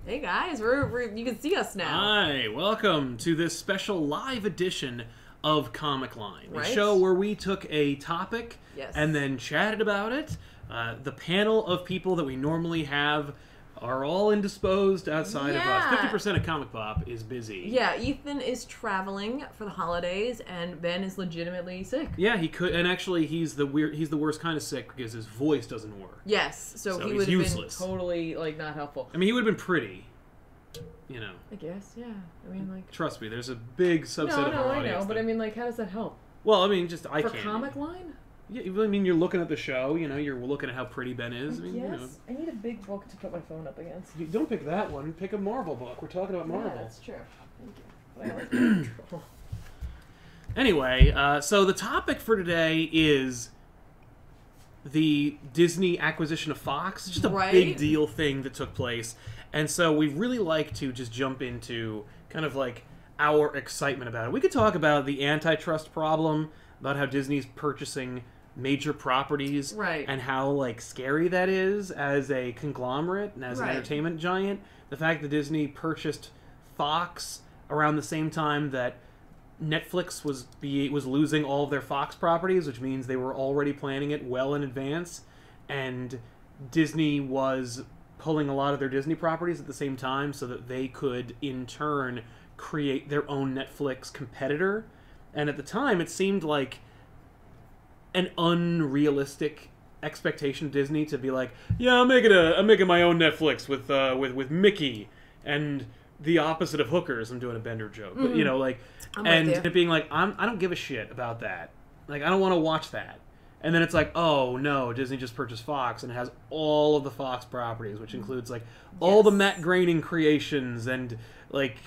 Hey guys, you can see us now. Hi, welcome to this special live edition of Comic Line, Right. a show where we took a topic and then chatted about it. The panel of people that we normally have are all indisposed outside of us. 50% of ComicPOP is busy. Yeah, Ethan is traveling for the holidays, and Ben is legitimately sick. Yeah, he could, and actually, he's the worst kind of sick because his voice doesn't work. Yes, so he would have been totally not helpful. I mean, he would have been pretty, you know. I guess, yeah. I mean, trust me, there's a big subset of our audience. I know, but I mean, how does that help? Well, I mean, just eye for candy. Comic Line. Yeah, I mean, you're looking at the show, you know, you're looking at how pretty Ben is. I mean, yes, you know. I need a big book to put my phone up against. You don't pick that one, pick a Marvel book. We're talking about Marvel. Yeah, that's true. Thank you. But I like Anyway, so the topic for today is the Disney acquisition of Foxx. It's just a big deal thing that took place. And so we really like to just jump into kind of like our excitement about it. We could talk about the antitrust problem, about how Disney's purchasing major properties and how like scary that is as a conglomerate and as an entertainment giant. The fact that Disney purchased Foxx around the same time that Netflix was losing all of their Fox properties, which means they were already planning it well in advance, and Disney was pulling a lot of their Disney properties at the same time so that they could in turn create their own Netflix competitor. And at the time it seemed like an unrealistic expectation of Disney to be like, yeah, I'm making my own Netflix with Mickey and the opposite of hookers. I'm doing a Bender joke, but you know, like, and it being like, I don't give a shit about that. Like, I don't want to watch that. And then it's like, oh no, Disney just purchased Fox and it has all of the Fox properties, which includes like all the Matt Groening creations and like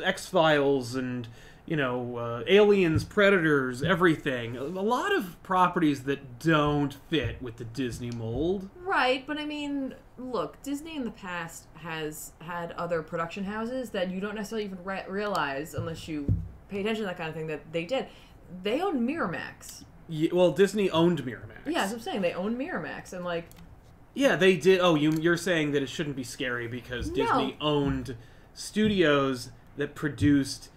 X-Files and, you know, Aliens, Predators, everything. A lot of properties that don't fit with the Disney mold. Right, but I mean, look, Disney in the past has had other production houses that you don't necessarily even realize unless you pay attention to that kind of thing that they did. They own Miramax. Yeah, well, Disney owned Miramax. Yeah, as I'm saying, they own Miramax, and like... Yeah, they did. Oh, you're saying that it shouldn't be scary because Disney owned studios that produced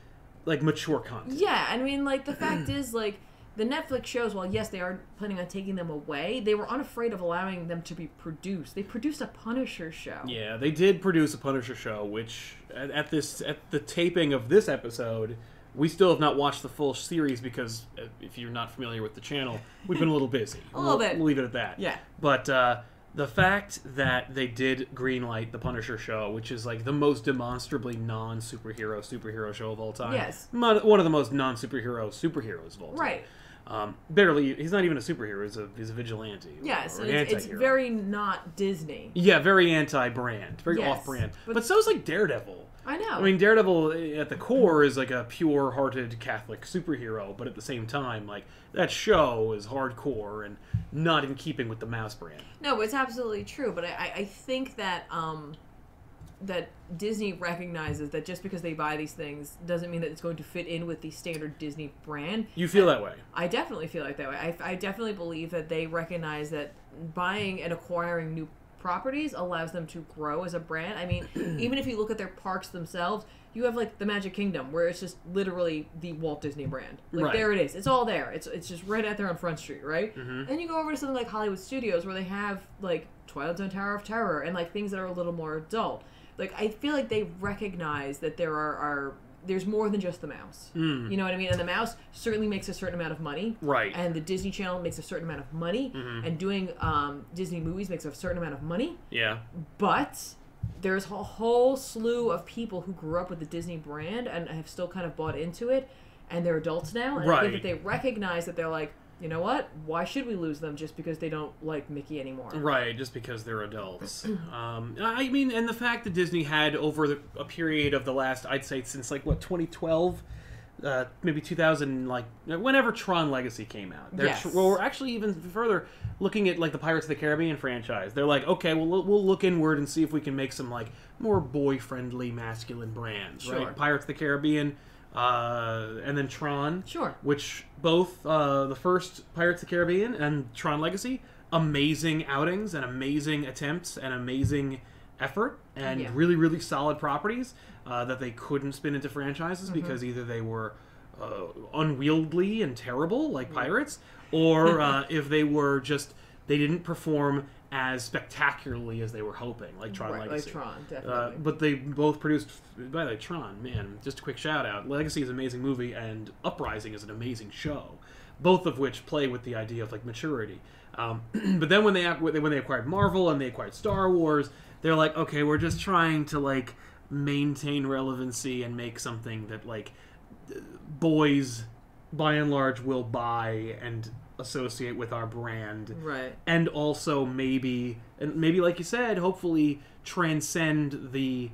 like mature content. Yeah, I mean, like, the fact is, like, the Netflix shows, while yes, they are planning on taking them away, they were unafraid of allowing them to be produced. They produced a Punisher show. Yeah, they did produce a Punisher show, which at the taping of this episode, we still have not watched the full series because if you're not familiar with the channel, we've been a little busy. A little bit. We'll leave it at that. Yeah. But the fact that they did greenlight the Punisher show, which is like the most demonstrably superhero show of all time. Yes. One of the most superheroes of all time. Right. Barely. He's not even a superhero. He's a vigilante. Yes, or it's very not Disney. Yeah, very anti-brand, very off-brand. But so is like Daredevil. I know. I mean, Daredevil at the core is like a pure-hearted Catholic superhero, but at the same time, like, that show is hardcore and not in keeping with the mouse brand. No, it's absolutely true, but I think that that Disney recognizes that just because they buy these things doesn't mean that it's going to fit in with the standard Disney brand. You feel that way? I definitely feel like that way. I definitely believe that they recognize that buying and acquiring new properties allows them to grow as a brand. I mean, even if you look at their parks themselves, you have like the Magic Kingdom, where it's just literally the Walt Disney brand. Like there it is. It's all there. It's just right out there on Front Street, right? Mm-hmm. Then you go over to something like Hollywood Studios, where they have like Twilight Zone, Tower of Terror, and like things that are a little more adult. Like, I feel like they recognize that there's more than just the mouse. You know what I mean? And the mouse certainly makes a certain amount of money. Right. And the Disney Channel makes a certain amount of money. Mm-hmm. And doing Disney movies makes a certain amount of money. Yeah. But there's a whole slew of people who grew up with the Disney brand and have still kind of bought into it. And they're adults now. And I think that they recognize that they're like, you know what? Why should we lose them just because they don't like Mickey anymore? Right, just because they're adults. I mean, and the fact that Disney had over a period of the last, I'd say since like, what, 2012? Maybe 2000, like, whenever Tron Legacy came out. We're actually even further looking at, like, the Pirates of the Caribbean franchise. They're like, okay, well, we'll look inward and see if we can make some, like, more boy-friendly, masculine brands, right? Pirates of the Caribbean, and then Tron. Sure. Which both the first Pirates of the Caribbean and Tron Legacy, amazing outings and amazing attempts and amazing effort and Yeah. really, really solid properties that they couldn't spin into franchises because either they were unwieldy and terrible, like Pirates, or if they were just, they didn't perform as spectacularly as they were hoping, like Tron Legacy. Like Tron, definitely. But they both produced, by the way, Tron, man, just a quick shout out. Legacy is an amazing movie, and Uprising is an amazing show, both of which play with the idea of like maturity. But then when they acquired Marvel and they acquired Star Wars, they're like, okay, we're just trying to like maintain relevancy and make something that like boys, by and large, will buy and associate with our brand, right? And also maybe like you said, hopefully transcend the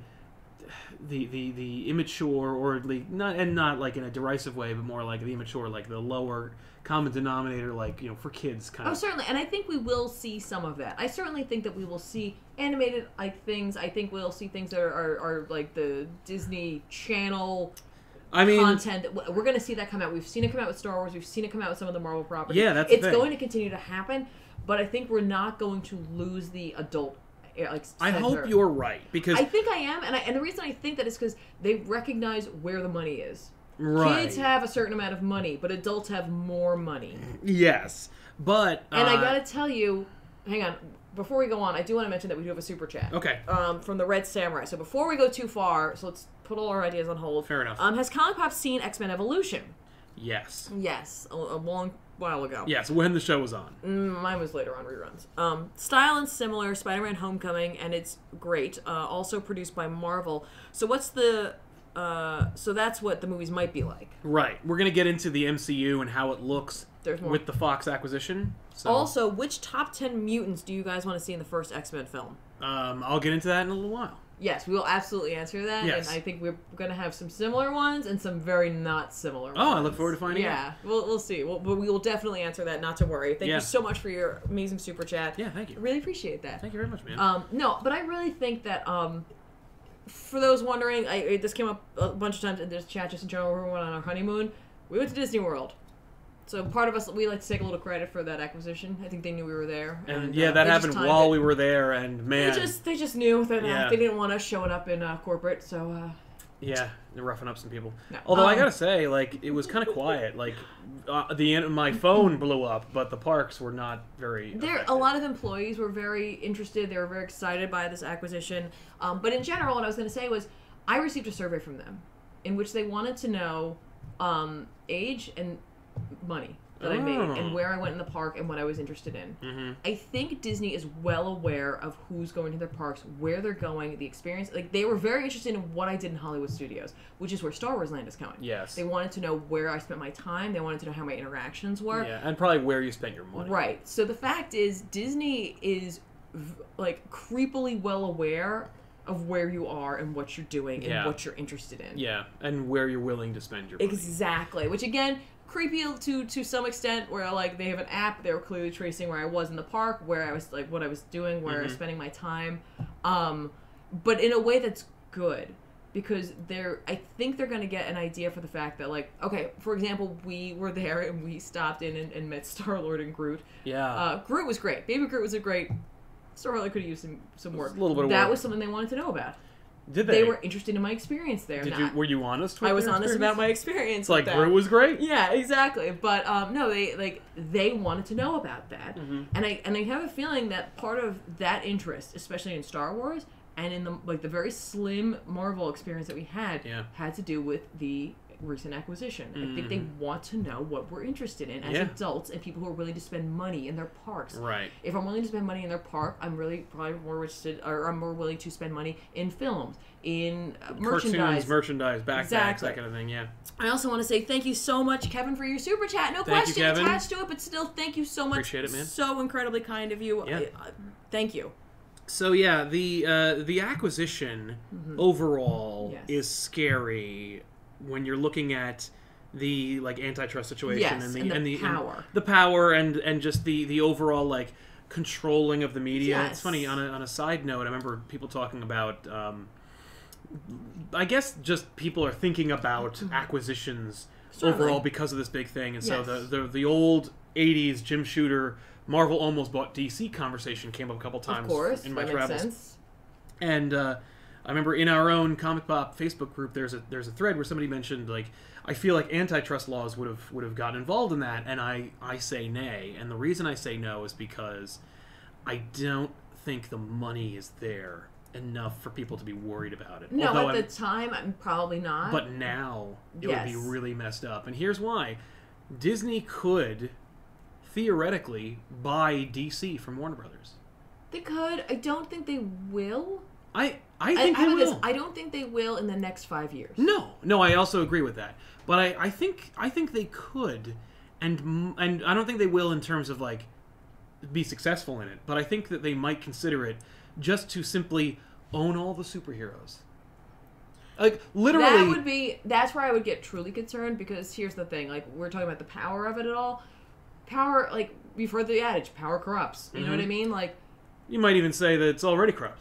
immature, or not like in a derisive way, but more like the immature, like the lower common denominator, like, you know, for kids kind of. Oh, certainly, and I think we will see some of that. I certainly think that we will see animated like things. I think we'll see things that are like the Disney Channel. Content. We're going to see that come out. We've seen it come out with Star Wars. We've seen it come out with some of the Marvel properties. Yeah, that's it's the thing. going to continue to happen, but I think we're not going to lose the adult. Like, I hope you're right, because I think I am, and the reason I think that is because they recognize where the money is. Right. Kids have a certain amount of money, but adults have more money. Yes, but and I got to tell you, hang on. Before we go on, I do want to mention that we do have a super chat. Okay. From the Red Samurai. So before we go too far, so let's put all our ideas on hold. Fair enough. Has ComicPOP seen X-Men Evolution? Yes. Yes, a long while ago. Yes, when the show was on. Mine was later on reruns. Style and similar, Spider-Man Homecoming, and it's great. Also produced by Marvel. So what's the... so that's what the movies might be like. Right. We're going to get into the MCU and how it looks with the Foxx acquisition. So. Also, which top 10 mutants do you guys want to see in the first X-Men film? I'll get into that in a little while. Yes, we will absolutely answer that. Yes. And I think we're going to have some similar ones and some very not similar ones. Oh, I look forward to finding out. Yeah, we'll see. But we will definitely answer that, not to worry. Thank you so much for your amazing super chat. Yeah, thank you. I really appreciate that. Thank you very much, man. No, but I really think that... for those wondering, this came up a bunch of times in this chat just in general. We went on our honeymoon. We went to Disney World. So part of us, we like to take a little credit for that acquisition. I think they knew we were there. And yeah, that happened while we were there, and man... They just knew that they didn't want us showing up in corporate, so... Yeah, they're roughing up some people. No. Although I gotta say, like, it was kind of quiet. Like, my phone blew up, but the parks were not very A lot of employees were very interested. They were very excited by this acquisition. But in general, what I was going to say was, I received a survey from them in which they wanted to know age and money that I made and where I went in the park and what I was interested in. Mm-hmm. I think Disney is well aware of who's going to their parks, where they're going, the experience. Like, they were very interested in what I did in Hollywood Studios, which is where Star Wars Land is going. Yes. They wanted to know where I spent my time. They wanted to know how my interactions were. Yeah, and probably where you spent your money. Right. So the fact is, Disney is, like, creepily well aware of where you are and what you're doing and what you're interested in. Yeah, and where you're willing to spend your money. Exactly. Which, again... creepy to some extent, where like they have an app, they were clearly tracing where I was in the park, where I was, like, what I was doing, where I was spending my time, but in a way that's good, because I think they're going to get an idea for the fact that, like, okay, for example, we were there and we stopped in and met Star-Lord and Groot. Yeah. Groot was great. Baby Groot was a great... Star-Lord could have used some work. A little bit of work. That was something they wanted to know about. Did they? They were interested in my experience there. Were you honest with I was honest about my experience. It's like, Groot was great? Yeah, exactly. But no, they wanted to know about that. Mm-hmm. And I have a feeling that part of that interest, especially in Star Wars and in the very slim Marvel experience that we had to do with the recent acquisition. I think they want to know what we're interested in as adults and people who are willing to spend money in their parks. Right. If I'm willing to spend money in their park, I'm really probably more interested, or I'm more willing to spend money in films, in merchandise. Merchandise, backpacks, that kind of thing, yeah. I also want to say thank you so much, Kevin, for your super chat. No question attached to it, but still, thank you so much. Appreciate it, man. So incredibly kind of you. Yeah. Thank you. So yeah, the acquisition overall is scary when you're looking at the, like, antitrust situation and the power, the power and just the overall, like, controlling of the media. Yes. It's funny, on a side note, I remember people talking about I guess just people are thinking about acquisitions overall because of this big thing, and so the old 80s Jim Shooter Marvel almost bought DC conversation came up a couple times in my travels. Makes sense. And I remember in our own ComicPOP Facebook group, there's a thread where somebody mentioned, like, I feel like antitrust laws would have gotten involved in that, and I say nay. And the reason I say no is because I don't think the money is there enough for people to be worried about it. No, although at the time, I'm probably not. But now, it would be really messed up. And here's why. Disney could, theoretically, buy DC from Warner Brothers. They could. I don't think they will. I think they will. I don't think they will in the next 5 years. No, I also agree with that. But I think they could, and I don't think they will in terms of, like, be successful in it. But I think that they might consider it just to simply own all the superheroes. Like, literally... That's where I would get truly concerned, because here's the thing. Like, we're talking about the power of it all. Power, like, you've heard the adage, power corrupts. You know what I mean? Like... You might even say that it's already corrupt.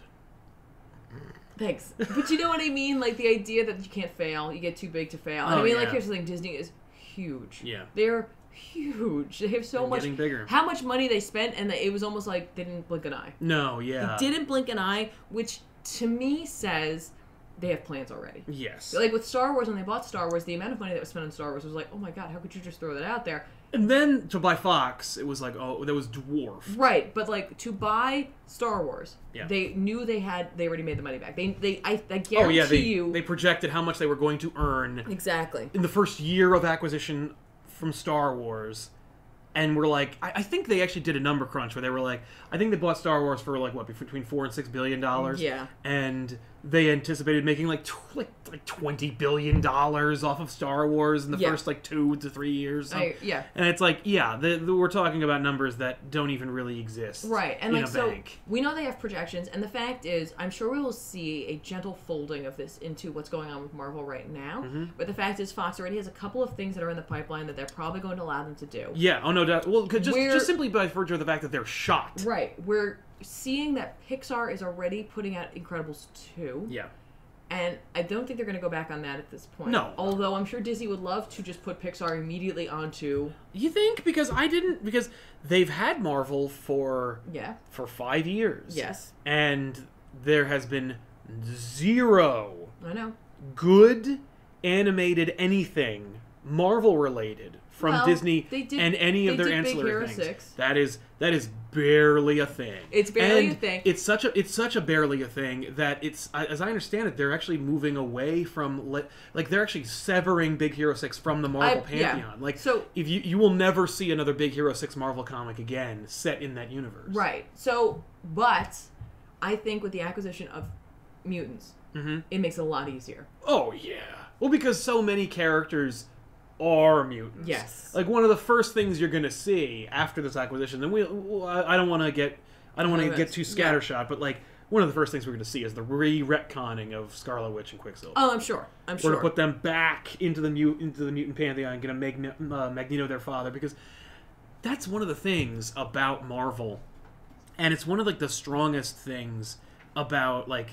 Thanks. But you know what I mean? Like, the idea that you can't fail, you get too big to fail. And like, here's the thing, Disney is huge. Yeah. They're huge. They have so much... getting bigger. How much money they spent, and it was almost like they didn't blink an eye. No, yeah. They didn't blink an eye, which, to me, says they have plans already. Yes. Like, with Star Wars, when they bought Star Wars, the amount of money that was spent on Star Wars was like, oh my god, how could you just throw that out there? And then to buy Fox, it was like, oh, that was dwarf. Right, but like to buy Star Wars, they knew they already made the money back. I guarantee you, they projected how much they were going to earn exactly in the first year of acquisition from Star Wars, and we're like, I think they actually did a number crunch where they were like, I think they bought Star Wars for like what, between $4 and $6 billion. Yeah, and they anticipated making like $20 billion off of Star Wars in the first like 2 to 3 years. So. And it's like, we're talking about numbers that don't even really exist. Right, and in like a so, bank. we know they have projections, and the fact is, I'm sure we will see a gentle folding of this into what's going on with Marvel right now. Mm-hmm. But the fact is, Fox already has a couple of things that are in the pipeline that they're probably going to allow them to do. Yeah, oh no doubt. Well, just simply by virtue of the fact that they're shot. Right, we're seeing that Pixar is already putting out Incredibles 2. Yeah. And I don't think they're going to go back on that at this point. No. Although I'm sure Disney would love to just put Pixar immediately onto... You think? Because they've had Marvel for 5 years. Yes. And there has been zero good animated anything Marvel-related from Disney and any of their ancillary things. 6. That is barely a thing. It's barely a thing. It's such a barely a thing that it's, as I understand it, they're actually moving away from like they're actually severing Big Hero 6 from the Marvel pantheon. Yeah. Like, so if you will never see another Big Hero 6 Marvel comic again set in that universe. Right. So, but I think with the acquisition of mutants, it makes it a lot easier. Oh yeah. Well, because so many characters are mutants. Yes. Like, one of the first things you're going to see after this acquisition, and I don't want to get too scattershot, but like one of the first things we're going to see is the retconning of Scarlet Witch and Quicksilver. Oh, I'm sure. We're going to put them back into the mutant pantheon and going to make Magneto their father, because that's one of the things about Marvel, and it's one of like the strongest things about like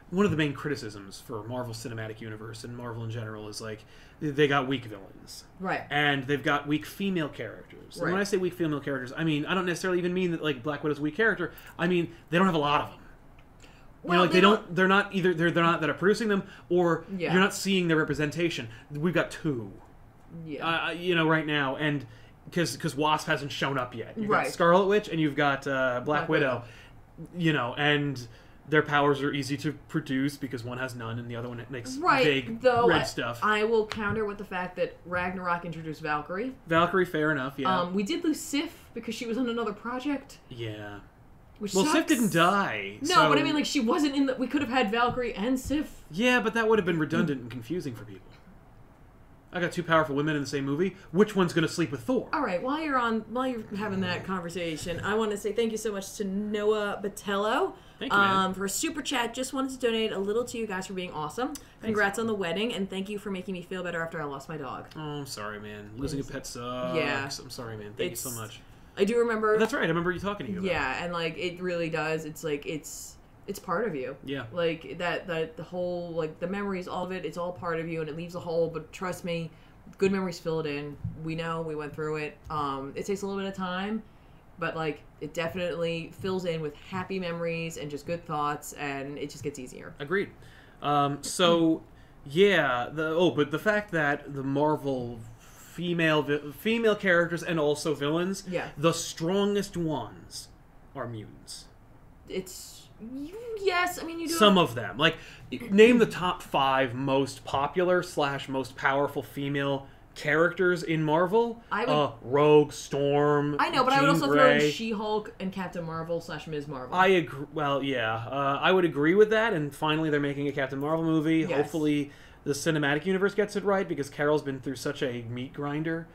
one of the main criticisms for Marvel Cinematic Universe and Marvel in general is like they got weak villains, right? And they've got weak female characters. Right. And when I say weak female characters, I mean I don't necessarily even mean that like Black Widow's a weak character. I mean they don't have a lot of them. Well, you know, like they're not that are producing them, or you're not seeing their representation. We've got 2, right now, and because Wasp hasn't shown up yet. You've got Scarlet Witch and you've got Black Widow. And their powers are easy to produce because one has none and the other one makes vague red stuff. I will counter with the fact that Ragnarok introduced Valkyrie. Valkyrie, fair enough, yeah. We did lose Sif because she was on another project. Yeah. Which sucks. Sif didn't die. No, but I mean, like, she wasn't in the... We could have had Valkyrie and Sif. Yeah, but that would have been redundant and confusing for people. I got 2 powerful women in the same movie. Which one's going to sleep with Thor? All right, while you're having that conversation, I want to say thank you so much to Noah Botello. Thank you, man. For a super chat. Just wanted to donate a little to you guys for being awesome. Congrats on the wedding, and thank you for making me feel better after I lost my dog. Oh, I'm sorry, man. Losing a pet sucks. Yeah. I'm sorry, man. Thank you so much. I do remember... That's right. I remember you talking to you about it. And, like, it really does. It's, like, it's part of you. Yeah. Like, that the whole, like, the memories, all of it, it's all part of you, and it leaves a hole, but trust me, good memories fill it in. We know. We went through it. It takes a little bit of time, but like it definitely fills in with happy memories and just good thoughts, and it just gets easier. Agreed. So yeah, but the fact that the Marvel female characters and also villains, the strongest ones are mutants. Yes, I mean you do some of them. Like, name the top 5 most popular / most powerful female characters in Marvel. Rogue, Storm. I know, but Jean I would also Grey. throw in She-Hulk and Captain Marvel / Ms. Marvel. I agree. Well, yeah, I would agree with that. And finally, they're making a Captain Marvel movie. Yes. Hopefully, the cinematic universe gets it right, because Carol's been through such a meat grinder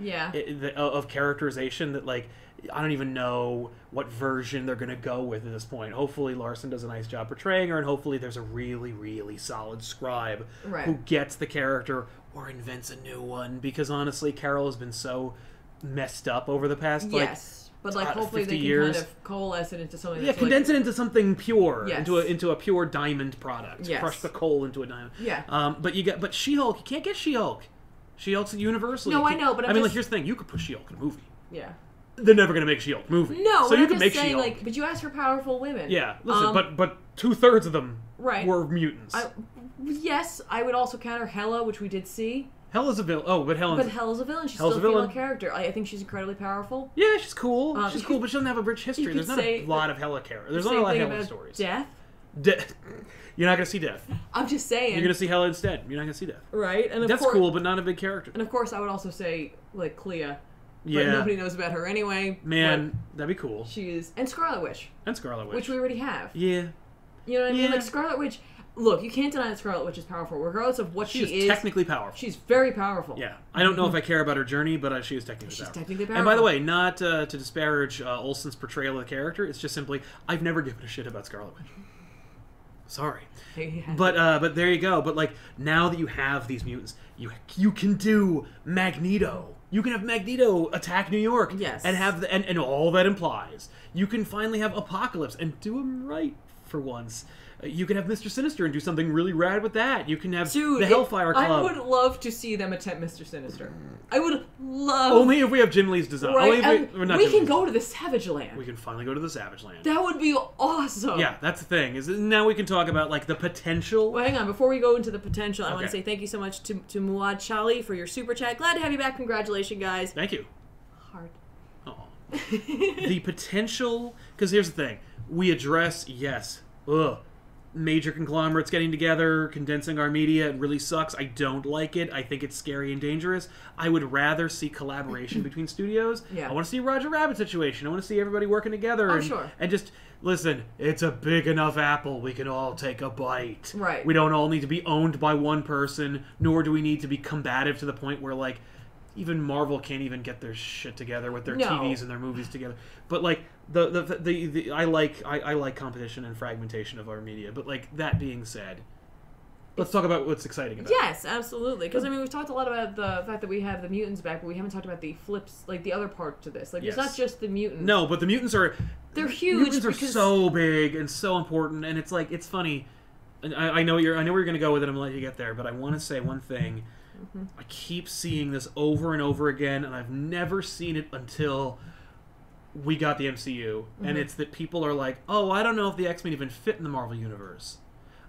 of characterization that, like, I don't even know what version they're going to go with at this point. Hopefully Larson does a nice job portraying her, and hopefully there's a really, really solid scribe who gets the character or invents a new one, because honestly, Carol has been so messed up over the past, but like hopefully they can years. kind of coalesce it into something that's condense it into something pure, Yes. into a pure diamond product. Yes. Crush the coal into a diamond. Yeah. But She-Hulk, you can't get She-Hulk. She-Hulk's Universal. No, I know, but I mean, like, here's the thing: you could put She-Hulk in a movie. Yeah. They're never going to make She-Hulk movie. No, so you I'm can just make saying, She-Hulk. like, but you asked for powerful women. Yeah, listen, but 2/3 of them were mutants. Yes, I would also counter Hela, which we did see. Hela's a villain. Oh, but Hela's a villain. She's still a female character. I think she's incredibly powerful. Yeah, she's cool. She's cool, but she doesn't have a rich history. There's not a lot of Hela characters. There's not a lot of Hela stories. Death. You're not going to see Death. I'm just saying. You're going to see Hela instead. You're not going to see Death. Right, and Death's cool, but not a big character. And of course, I would also say like Clea. But nobody knows about her anyway. Man, that'd be cool. And Scarlet Witch. Which we already have. Yeah. You know what I mean? Like, Scarlet Witch, look, you can't deny that Scarlet Witch is powerful, regardless of what she is. She's technically powerful. She's very powerful. Yeah. I don't know if I care about her journey, but she is technically powerful. And by the way, not to disparage Olsen's portrayal of the character, it's just simply, I've never given a shit about Scarlet Witch. Sorry. But there you go. But, like, now that you have these mutants, you can do Magneto. You can have Magneto attack New York, and have and all that implies. You can finally have Apocalypse and do him right for once. You can have Mr. Sinister and do something really rad with that. You can have the Hellfire Club. I would love to see them attempt Mr. Sinister. I would love. Only if we have Jim Lee's design. Right? Only if we can go to the Savage Land. We can finally go to the Savage Land. That would be awesome. Yeah, that's the thing. Is now we can talk about, like, the potential. Well, hang on. Before we go into the potential, I want to say thank you so much to Muad Chali for your super chat. Glad to have you back. Congratulations, guys. Thank you. Hard. Oh. The potential, because here's the thing. We address, major conglomerates getting together, condensing our media. It really sucks. I don't like it. I think it's scary and dangerous. I would rather see collaboration between studios. Yeah. I want to see a Roger Rabbit situation. I want to see everybody working together. And just, listen, it's a big enough apple. We can all take a bite. Right. We don't all need to be owned by one person, nor do we need to be combative to the point where, like, even Marvel can't even get their shit together with their TVs and their movies together. But, like, I like competition and fragmentation of our media. But, like, that being said, let's talk about what's exciting about it. Yes, absolutely. Because, I mean, we've talked a lot about the fact that we have the mutants back, but we haven't talked about the flips, like, the other part to this. Like, it's not just the mutants. No, but the mutants are... They're huge. Mutants are so big and so important, and it's, like, it's funny. I know where you're going to go with it. I'm going to let you get there, but I want to say one thing. I keep seeing this over and over again, and I've never seen it until we got the MCU. And it's that people are like, "Oh, I don't know if the X-Men even fit in the Marvel universe.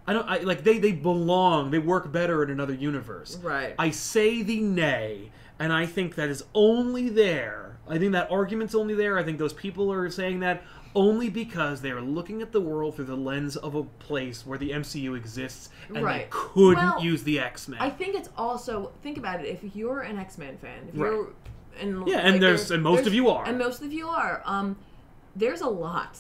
They belong. They work better in another universe." Right. I say the nay, and I think that is only there. I think that argument's only there. I think those people are saying that only because they are looking at the world through the lens of a place where the MCU exists, and they couldn't use the X-Men. I think it's also, think about it, if you're an X-Men fan, if you're, and most of you are. And most of you are. There's a lot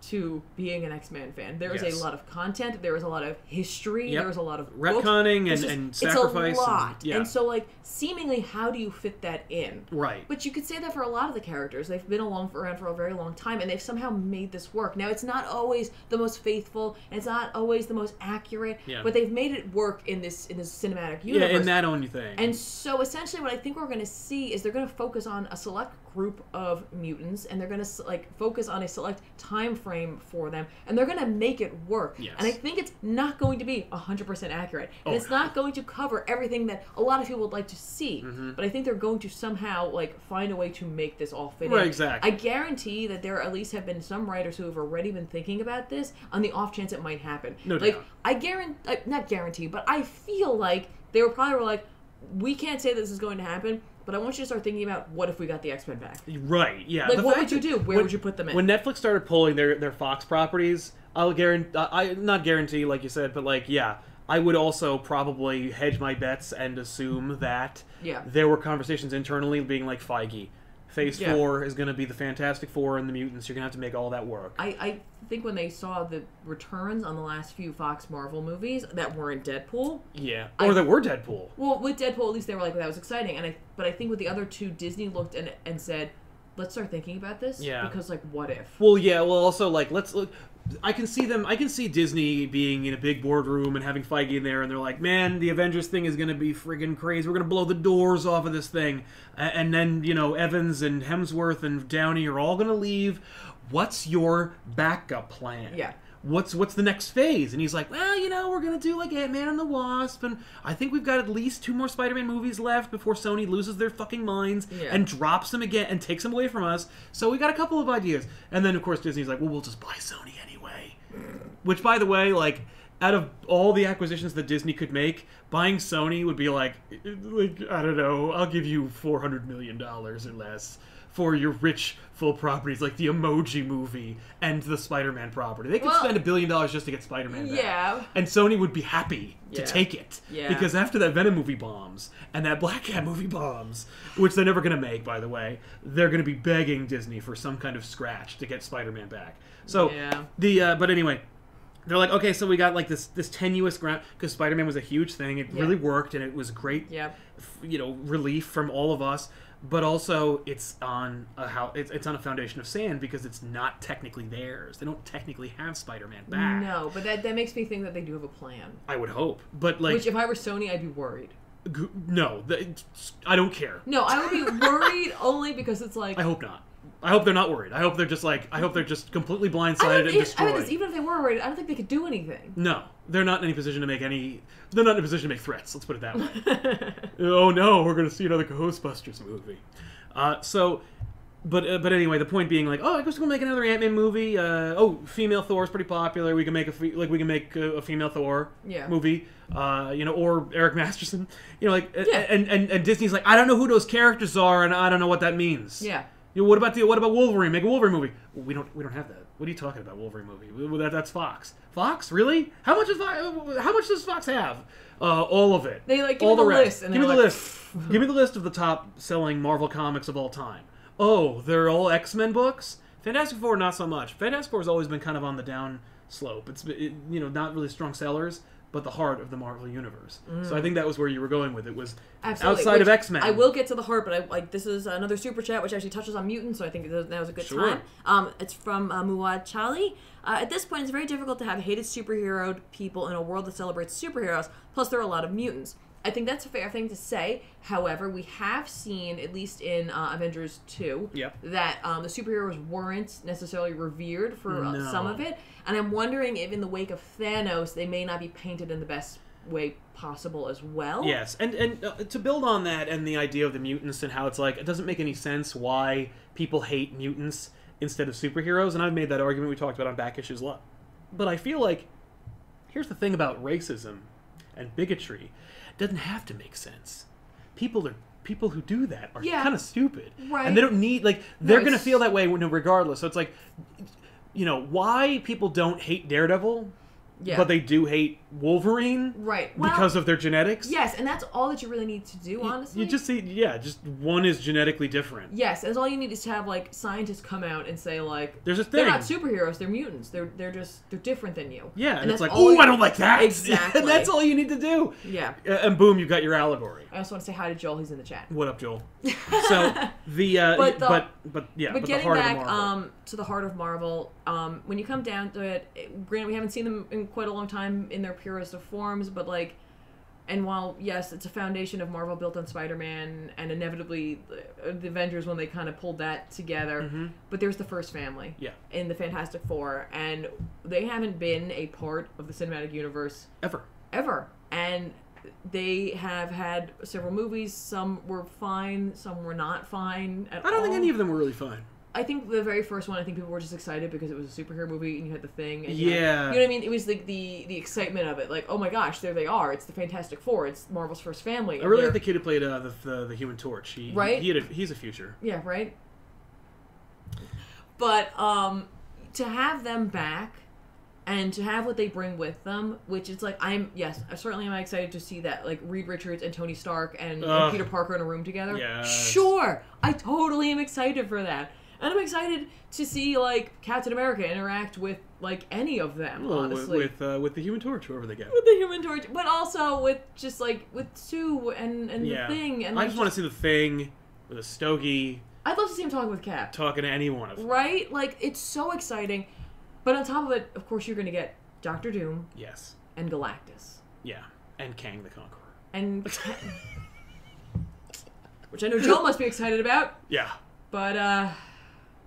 to being an X-Men fan. There is a lot of content. There is a lot of history. There is a lot of retconning and sacrifice. It's a lot. And so, like, seemingly, how do you fit that in? Right. But you could say that for a lot of the characters. They've been around for a very long time, and they've somehow made this work. Now, it's not always the most faithful, and it's not always the most accurate, but they've made it work in this cinematic universe. Yeah, in that only thing. And so, essentially, what I think we're going to see is they're going to focus on a select group of mutants, and they're going to like focus on a select time frame for them, and they're going to make it work. Yes. And I think it's not going to be 100% accurate, and it's not going to cover everything that a lot of people would like to see. But I think they're going to somehow like find a way to make this all fit in. Exactly. I guarantee that there at least have been some writers who have already been thinking about this on the off chance it might happen. No like doubt. I guarantee, not guarantee, but I feel like they were probably like, we can't say this is going to happen, but I want you to start thinking about what if we got the X-Men back. Right, yeah. Like, what would you do? Where would you put them in? When Netflix started pulling their Fox properties, I'll guarantee, not guarantee, like you said, but like, yeah, I would also probably hedge my bets and assume that there were conversations internally being like, Feige, Phase 4 is going to be the Fantastic Four and the mutants. You're going to have to make all that work. I think when they saw the returns on the last few Fox Marvel movies that weren't Deadpool. Yeah. Or that were Deadpool. Well, with Deadpool, at least they were like, that was exciting. But I think with the other two, Disney looked and said, let's start thinking about this. Yeah. Because, like, what if? Well, yeah. Well, also, like, let's look. I can see Disney being in a big boardroom and having Feige in there, and they're like, man, the Avengers thing is going to be friggin' crazy. We're going to blow the doors off of this thing. And then, you know, Evans and Hemsworth and Downey are all going to leave. What's your backup plan? Yeah. What's the next phase? And he's like, well, you know, we're going to do like Ant-Man and the Wasp, and I think we've got at least 2 more Spider-Man movies left before Sony loses their fucking minds and drops them again and takes them away from us. So we got a couple of ideas. And then, of course, Disney's like, well, we'll just buy Sony anyway. Which, by the way, like, out of all the acquisitions that Disney could make, buying Sony would be like, I don't know, I'll give you $400 million or less for your rich, full properties like the Emoji Movie and the Spider-Man property. They could spend $1 billion just to get Spider-Man back. Yeah. And Sony would be happy to take it. Yeah. Because after that Venom movie bombs, and that Black Cat movie bombs, which they're never going to make, by the way, they're going to be begging Disney for some kind of scratch to get Spider-Man back. So, but anyway, they're like, okay, so we got like this tenuous ground, because Spider-Man was a huge thing. It really worked, and it was great, relief from all of us. But also, it's on a foundation of sand because it's not technically theirs. They don't technically have Spider-Man back. No, but that makes me think that they do have a plan. I would hope, but like, which if I were Sony, I'd be worried. No, I don't care. No, I would be worried only because it's like, I hope not. I hope they're not worried. I hope they're just completely blindsided and destroyed. Even if they were worried, I don't think they could do anything. No, they're not in any position to make any. They're not in a position to make threats. Let's put it that way. Oh no, we're going to see another Ghostbusters movie. But anyway, the point being, like, I guess we'll make another Ant-Man movie. Female Thor is pretty popular. We can make a female Thor movie. Or Eric Masterson. And Disney's like, I don't know who those characters are, and I don't know what that means. Yeah. What about Wolverine? Make a Wolverine movie. Well, we don't have that. What are you talking about, Wolverine movie? That's Fox. Fox? Really? How much does Fox have? All of it. They give me the list. Give me the list. Give me the list of the top selling Marvel comics of all time. Oh, they're all X-Men books? Fantastic Four, not so much. Fantastic Four has always been kind of on the down slope. It's not really strong sellers, but the heart of the Marvel Universe. So I think that was where you were going with it, was outside of X-Men. I will get to the heart, but this is another super chat which actually touches on mutants, so I think that was a good time. It's from Muad Chali. At this point, it's very difficult to have hated superhero people in a world that celebrates superheroes, plus there are a lot of mutants. I think that's a fair thing to say. However, we have seen, at least in Avengers 2, that the superheroes weren't necessarily revered for some of it. And I'm wondering if in the wake of Thanos, they may not be painted in the best way possible as well. Yes, and to build on that and the idea of the mutants and how it's like, it doesn't make any sense why people hate mutants instead of superheroes. And I've made that argument we talked about on back issues a lot. But I feel like, here's the thing about racism and bigotry. Doesn't have to make sense. People who do that are kind of stupid, right? And they don't need they're going to feel that way regardless. So it's like, why people don't hate Daredevil, but they do hate Wolverine, right? Because of their genetics. Yes, and that's all that you really need to do. Honestly, you just see, just one is genetically different. Yes, and all you need is to have scientists come out and say there's a thing. They're not superheroes, they're mutants. They're different than you. Yeah, and it's like, I don't like that. Exactly. And that's all you need to do. Yeah. And boom, you've got your allegory. I also want to say hi to Joel. He's in the chat. What up, Joel? So but the getting heart back of Marvel. To the heart of Marvel, when you come down to it, granted we haven't seen them in quite a long time in their purest of forms, but And while, yes, it's a foundation of Marvel built on Spider-Man and inevitably the Avengers when they kind of pulled that together, but there's the first family in the Fantastic Four, and they haven't been a part of the cinematic universe ever. And they have had several movies. Some were fine, some were not fine at all. I don't think any of them were really fine. I think the very first one, I think people were just excited because it was a superhero movie and you had the Thing. And yeah. You know what I mean? It was like the excitement of it. Like, oh my gosh, there they are. It's the Fantastic Four. It's Marvel's first family. I really like the kid who played the Human Torch. He's a future. Yeah, right? But to have them back and to have what they bring with them, which is like, I certainly am excited to see that, like Reed Richards and Tony Stark and Peter Parker in a room together. Yes. Sure! I totally am excited for that. And I'm excited to see, like, Captain America interact with, like, any of them, honestly. With the Human Torch, whoever they get. With the Human Torch, but also with just, like, with Sue and the Thing. And I just want to see the Thing with a stogie. I'd love to see him talking with Cap. Talking to any one of them. Right? Like, it's so exciting. But on top of it, of course, you're going to get Doctor Doom. Yes. And Galactus. Yeah. And Kang the Conqueror. And which I know Joe must be excited about. Yeah. But,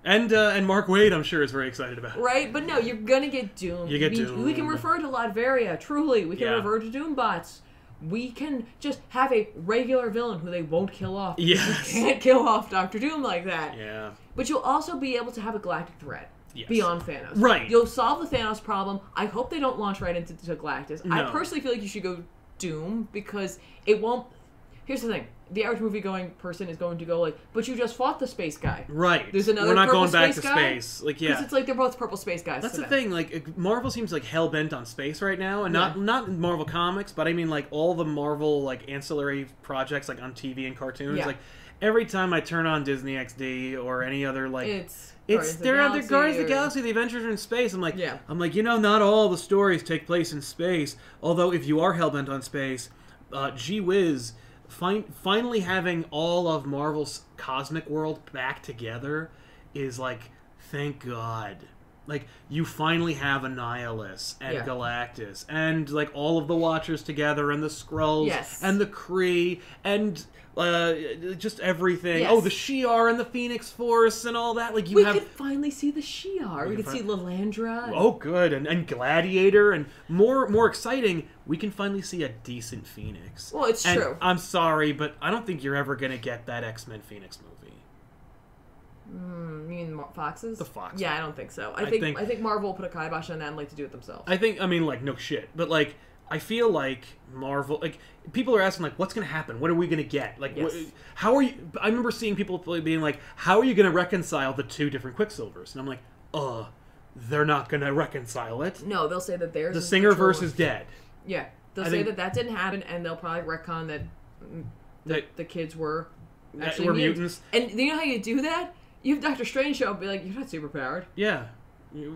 And Mark Waid, I'm sure, is very excited about. Right? But no, you're gonna get Doom. You get Doom. We can refer to Latveria, truly. We can refer to Doombots. We can just have a regular villain who they won't kill off. Yes. You can't kill off Doctor Doom like that. Yeah. But you'll also be able to have a galactic threat. Yes. Beyond Thanos. Right. You'll solve the Thanos problem. I hope they don't launch right into Galactus. No. I personally feel like you should go Doom because it won't... Here's the thing. The average movie-going person is going to go like, but you just fought the space guy. Right. There's another We're not purple going back space to guy? space. Like, yeah. Because it's like they're both purple space guys. That's the thing. Like, Marvel seems like hell-bent on space right now. And not Marvel Comics, but I mean, like, all the Marvel, like, ancillary projects, like, on TV and cartoons. Yeah. Like, every time I turn on Disney XD or any other, like... They're Guardians of the Galaxy, the Avengers are in space. I'm like, not all the stories take place in space. Although, if you are hell-bent on space, gee whiz... Finally having all of Marvel's cosmic world back together is like, thank God. Like, you finally have Annihilus and Galactus and, like, all of the Watchers together and the Skrulls and the Kree and just everything. Yes. Oh, the Shi'ar and the Phoenix Force and all that. Like, we could finally see the Shi'ar. We could see Lilandra. Oh, good. And Gladiator. And more exciting, we can finally see a decent Phoenix. Well, it's true. I'm sorry, but I don't think you're ever going to get that X-Men Phoenix movie. You mean Fox's? The Fox. Yeah, I don't think so. I think Marvel will put a kibosh on that and like to do it themselves. I mean, like, no shit. But, like, I feel like Marvel... Like, people are asking, like, what's going to happen? What are we going to get? Like, how are you... I remember seeing people being like, how are you going to reconcile the two different Quicksilvers? And I'm like, they're not going to reconcile it. No, they'll say that there's... The Singerverse is dead. Yeah. They'll say that didn't happen, and they'll probably retcon that the kids were actually mutants. And you know how you do that? You have Doctor Strange show up and be like, you're not superpowered. Yeah.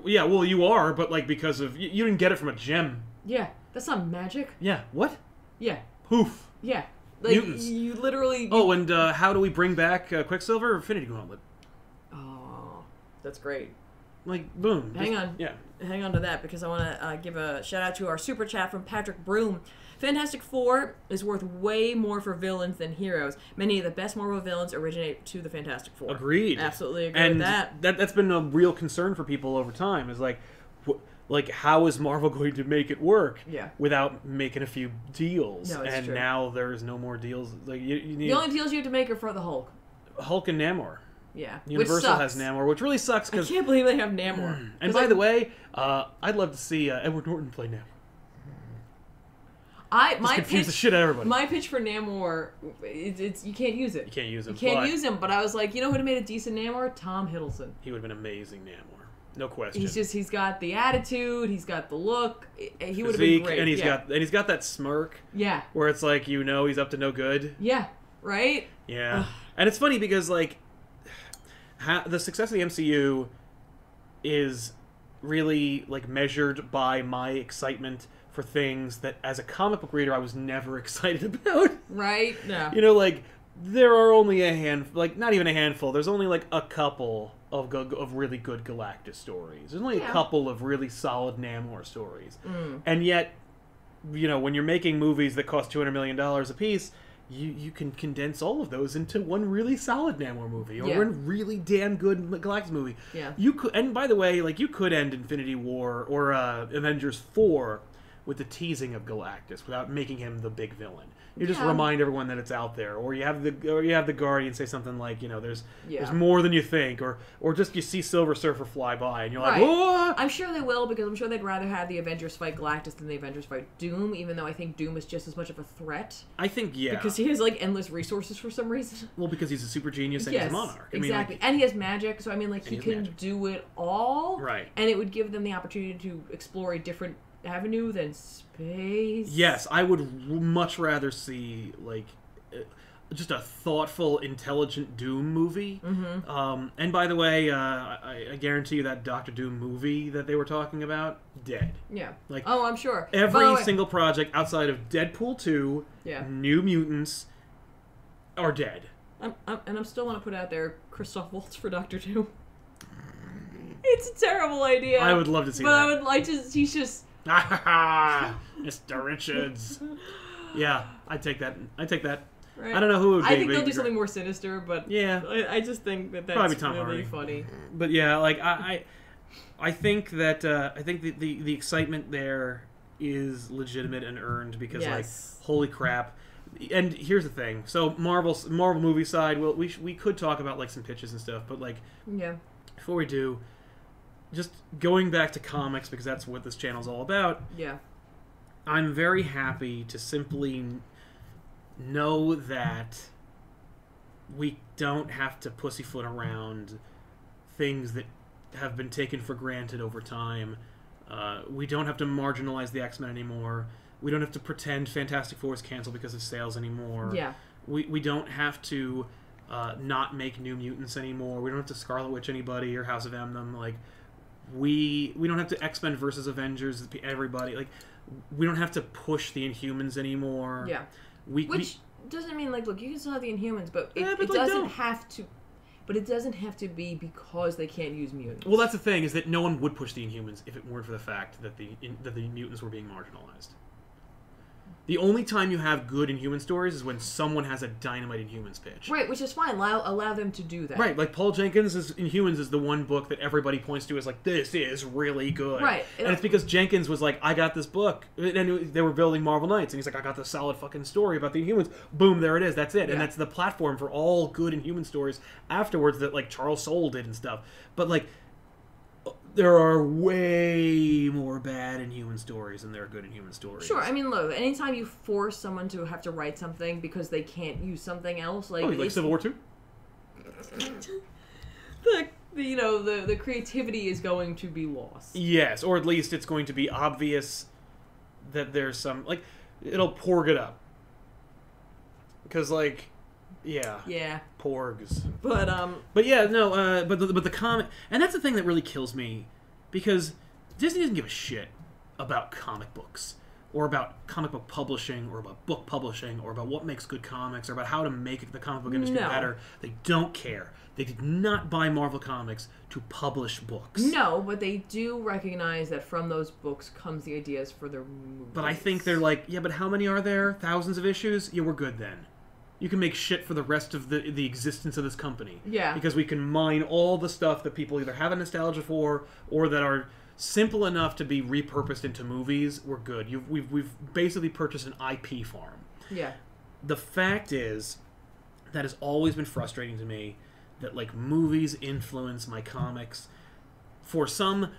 Yeah, well, you are, but, like, because of... You didn't get it from a gem. Yeah. That's not magic. Yeah. What? Yeah. Poof. Yeah. Like, mutants. You literally... Oh, and how do we bring back Quicksilver? Infinity Gauntlet. Oh, that's great. Like, boom. Hang on. Yeah. Hang on to that, because I want to give a shout-out to our super chat from Patrick Broom. Fantastic Four is worth way more for villains than heroes. Many of the best Marvel villains originate to the Fantastic Four. Agreed. Absolutely agree with that. That's been a real concern for people over time, is like, how is Marvel going to make it work without making a few deals? No, it's true. Now there's no more deals. Like, you need... The only deals you have to make are for the Hulk. Hulk and Namor. Yeah, Universal has Namor, which really sucks. I can't believe they have Namor. And by the way, I'd love to see Edward Norton play Namor. Confuse the shit out of everybody. My pitch for Namor, it's you can't use it. You can't use him. You can't use him. But I was like, you know who would have made a decent Namor? Tom Hiddleston. He would have been amazing Namor, no question. He's got the attitude. He's got the look. He would have been great. And he's got that smirk. Yeah. Where it's like, you know, he's up to no good. Yeah. Right. Yeah. And it's funny because, like, the success of the MCU is really, like, measured by my excitement for things that, as a comic book reader, I was never excited about. Right? No. You know, like, there are only a handful, like, not even a handful, there's only, like, a couple of really good Galactus stories. There's only a couple of really solid Namor stories. And yet, when you're making movies that cost $200 million a piece, you can condense all of those into one really solid Namor movie or one really damn good Galactus movie. Yeah. You could, and by the way, like, you could end Infinity War or Avengers 4 with the teasing of Galactus without making him the big villain. You just remind everyone that it's out there, or you have the Guardian say something like, there's more than you think, or just you see Silver Surfer fly by and you're like, oh! I'm sure they will, because I'm sure they'd rather have the Avengers fight Galactus than the Avengers fight Doom, even though I think Doom is just as much of a threat. I think because he has like endless resources for some reason. Well, because he's a super genius and he's a monarch. Exactly, and he has magic, so I mean, like, he can do it all, right? And it would give them the opportunity to explore a different avenue than space. Yes, I would much rather see like just a thoughtful, intelligent Doom movie. And by the way, I guarantee you that Doctor Doom movie that they were talking about, dead. Yeah. Like, oh, I'm sure. Every single project outside of Deadpool 2, New Mutants, are dead. And I'm still want to put out there Christoph Waltz for Doctor Doom. It's a terrible idea. I would love to see that. But I would like to. He's just. Mr. Richards. Yeah, I'd take that. Right. I don't know who it would be. I think they'll do something more sinister, but I just think that's probably Tom really Hardy. Funny. But yeah, like I think that I think the excitement there is legitimate and earned because like, holy crap. And here's the thing. So Marvel movie side, well, we could talk about like some pitches and stuff, but like before we do, just going back to comics, because that's what this channel's all about. Yeah. I'm very happy to simply know that we don't have to pussyfoot around things that have been taken for granted over time. We don't have to marginalize the X-Men anymore. We don't have to pretend Fantastic Four is canceled because of sales anymore. Yeah. We don't have to not make New Mutants anymore. We don't have to Scarlet Witch anybody or House of M them. Like, we don't have to X-Men versus Avengers everybody. Like, we don't have to push the Inhumans anymore. Yeah. Which doesn't mean, like, look, you can still have the Inhumans, but it doesn't have to. But it doesn't have to be because they can't use mutants. Well, that's the thing, is that no one would push the Inhumans if it weren't for the fact that the mutants were being marginalized. The only time you have good Inhuman stories is when someone has a dynamite Inhumans pitch. Right, which is fine. Allow them to do that. Right, like Paul Jenkins' Inhumans is the one book that everybody points to as like, this is really good. Right. And it's because Jenkins was like, I got this book. And they were building Marvel Knights. And he's like, I got this solid fucking story about the Inhumans. Boom, there it is. That's it. Yeah. And that's the platform for all good Inhuman stories afterwards that like Charles Soule did and stuff. But like, there are way more bad Inhuman stories than there are good Inhuman stories. Sure, I mean, look, anytime you force someone to have to write something because they can't use something else, like... Oh, you like Civil War 2? The creativity is going to be lost. Yes, or at least it's going to be obvious that there's some... Like, it'll porg it up. Because, like... Yeah. Yeah. Porgs. But yeah, no, but the comic... And that's the thing that really kills me, because Disney doesn't give a shit about comic books, or about comic book publishing, or about book publishing, or about what makes good comics, or about how to make the comic book industry better. They don't care. They did not buy Marvel Comics to publish books. No, but they do recognize that from those books comes the ideas for their movies. But I think they're like, yeah, but how many are there? Thousands of issues? Yeah, we're good then. You can make shit for the rest of the existence of this company. Yeah. Because we can mine all the stuff that people either have a nostalgia for or that are simple enough to be repurposed into movies. We're good. We've basically purchased an IP farm. Yeah. The fact is, that has always been frustrating to me, that like movies influence my comics for some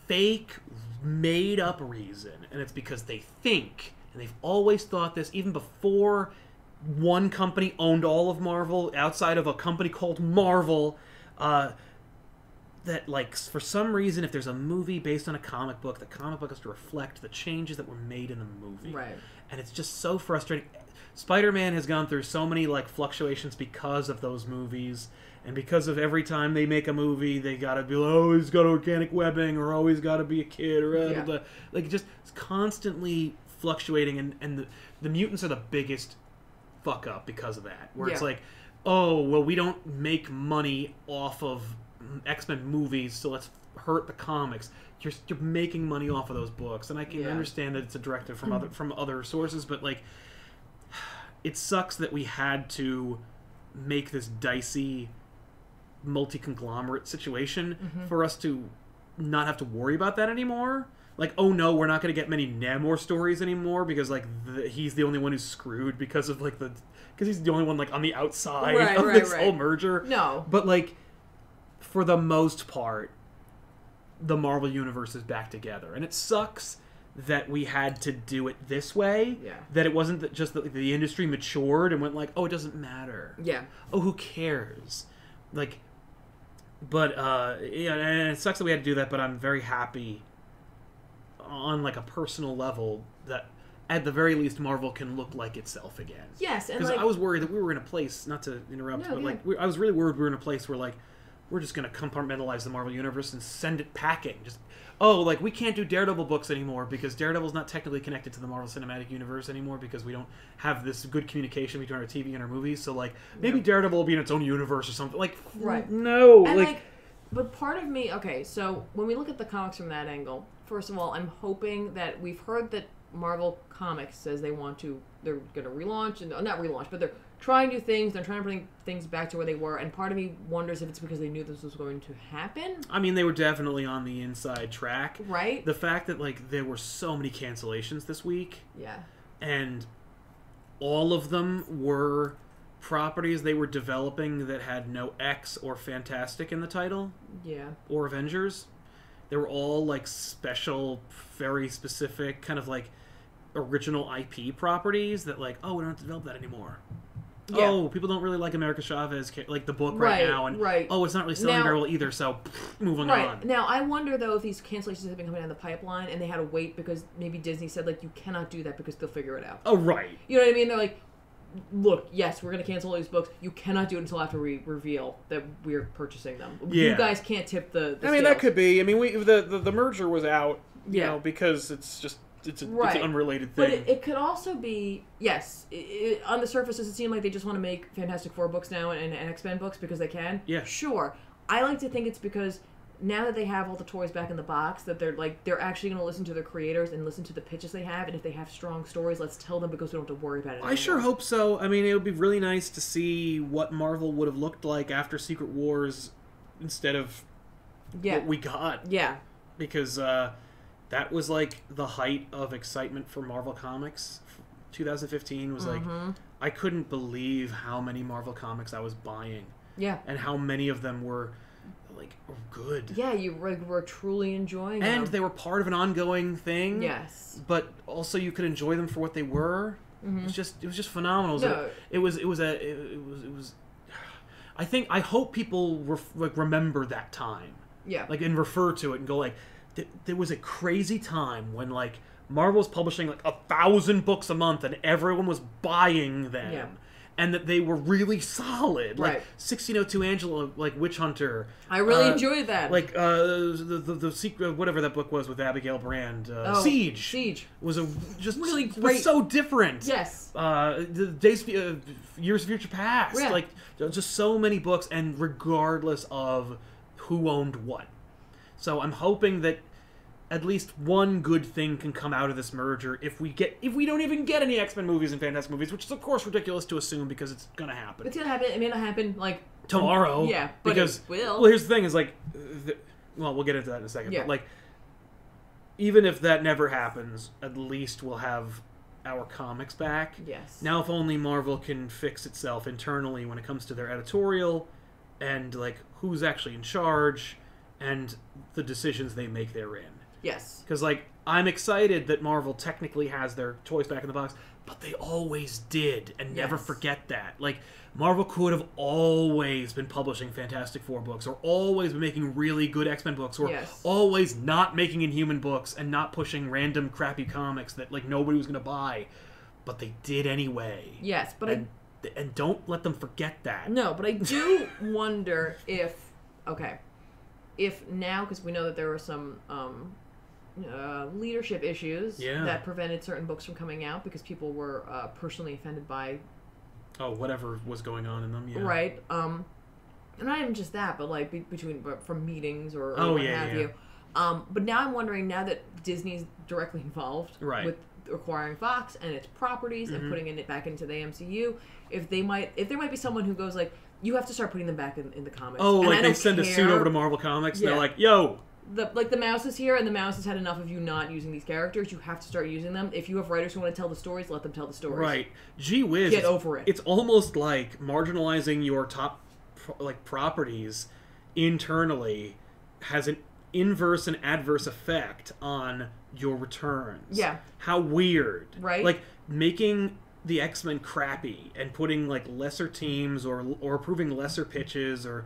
fake, made-up reason. And it's because they think, and they've always thought this, even before... one company owned all of Marvel outside of a company called Marvel, that like for some reason if there's a movie based on a comic book, the comic book has to reflect the changes that were made in the movie. Right. And it's just so frustrating. Spider-Man has gone through so many like fluctuations because of those movies, and because of every time they make a movie they gotta be like, oh, he's got organic webbing, or oh, he's gotta be a kid, or like just it's constantly fluctuating, and the mutants are the biggest fuck up because of that, where it's like, oh, well, we don't make money off of X-Men movies, so let's hurt the comics. You're making money off of those books, and I can understand that it's a directive from other sources, but like, it sucks that we had to make this dicey multi-conglomerate situation for us to not have to worry about that anymore. Like, oh no, we're not going to get many Namor stories anymore because like he's the only one who's screwed because of like because he's the only one like on the outside of this whole merger. No, but like for the most part, the Marvel universe is back together, and it sucks that we had to do it this way. Yeah. That it wasn't that just that the industry matured and went like, oh, it doesn't matter. Yeah. Oh, who cares? Like, but yeah, and it sucks that we had to do that. But I'm very happy on like a personal level that at the very least Marvel can look like itself again. Yes, and because like, I was worried that we were in a place, not to interrupt, but like I was really worried we were in a place where like we're just going to compartmentalize the Marvel universe and send it packing. Just like we can't do Daredevil books anymore because Daredevil's not technically connected to the Marvel Cinematic Universe anymore because we don't have this good communication between our TV and our movies. So like maybe Daredevil will be in its own universe or something. Like no, and like but part of me, okay, so when we look at the comics from that angle, first of all, I'm hoping that we've heard that Marvel Comics says they're going to relaunch, and not relaunch, but they're trying new things, they're trying to bring things back to where they were, and part of me wonders if it's because they knew this was going to happen. I mean, they were definitely on the inside track. Right? The fact that, like, there were so many cancellations this week. Yeah. And all of them were properties they were developing that had no X or Fantastic in the title. Yeah. Or Avengers. They were all, like, special, very specific, kind of, like, original IP properties that, like, oh, we don't have to develop that anymore. Yeah. Oh, people don't really like America Chavez, like the book right now, and oh, it's not really selling very well either, so moving on. Now, I wonder, though, if these cancellations have been coming down the pipeline, and they had to wait because maybe Disney said, like, you cannot do that because they'll figure it out. Oh, right. You know what I mean? They're like, look, yes, we're going to cancel all these books. You cannot do it until after we reveal that we're purchasing them. Yeah. You guys can't tip the I mean, scales. That could be. I mean, the merger was out, you know, because it's just... It's an unrelated thing. But it could also be, yes, on the surface, does it seem like they just want to make Fantastic Four books now and X-Men books because they can? Yeah. Sure. I like to think it's because now that they have all the toys back in the box, that they're actually going to listen to their creators and listen to the pitches they have, and if they have strong stories, let's tell them because we don't have to worry about it anymore. I sure hope so. I mean, it would be really nice to see what Marvel would have looked like after Secret Wars instead of what we got. Yeah. Because... that was, like, the height of excitement for Marvel Comics. 2015 was, like, I couldn't believe how many Marvel Comics I was buying. Yeah. And how many of them were, like, good. Yeah, you were truly enjoying them. And they were part of an ongoing thing. Yes. But also you could enjoy them for what they were. It was just phenomenal. No. It was I hope people remember that time. Yeah. Like, and refer to it and go, like, there was a crazy time when, like, Marvel was publishing, like, 1,000 books a month and everyone was buying them. Yeah. And that they were really solid. Like, right. 1602 Angela, like, Witch Hunter. I really enjoyed that. Like, the secret, whatever that book was with Abigail Brand. Siege. Siege. Was just really great. Was so different. Yes. The Years of Future Past. Yeah. Like, just so many books, and regardless of who owned what. So I'm hoping that at least one good thing can come out of this merger if we don't even get any X-Men movies and Fantastic movies, which is of course ridiculous to assume because it's gonna happen. It's gonna happen. It may not happen like tomorrow. Yeah, but because, it will. Well, here's the thing: is like, we'll get into that in a second. Yeah. But like, even if that never happens, at least we'll have our comics back. Yes. Now, if only Marvel can fix itself internally when it comes to their editorial and like who's actually in charge. And the decisions they make therein. Yes. Because, like, I'm excited that Marvel technically has their toys back in the box, but they always did, and never forget that. Like, Marvel could have always been publishing Fantastic Four books, or always been making really good X-Men books, or always not making Inhuman books and not pushing random crappy comics that, like, nobody was going to buy. But they did anyway. Yes, but and don't let them forget that. No, but I do wonder if... Okay. If now, because we know that there were some leadership issues that prevented certain books from coming out because people were personally offended by... Oh, whatever was going on in them, yeah. Right. And not even just that, but like from meetings or oh, what yeah, have you. But now I'm wondering, now that Disney's directly involved with acquiring Fox and its properties and putting it back into the MCU, if there might be someone who goes like, you have to start putting them back in the comics. Oh, and like they send a suit over to Marvel Comics and they're like, yo! The mouse is here, and the mouse has had enough of you not using these characters. You have to start using them. If you have writers who want to tell the stories, let them tell the stories. Right. Gee whiz. Get over it. It's almost like marginalizing your top properties internally has an inverse and adverse effect on your returns. Yeah. How weird. Right. Like, making the X-Men crappy and putting, like, lesser teams or approving lesser pitches or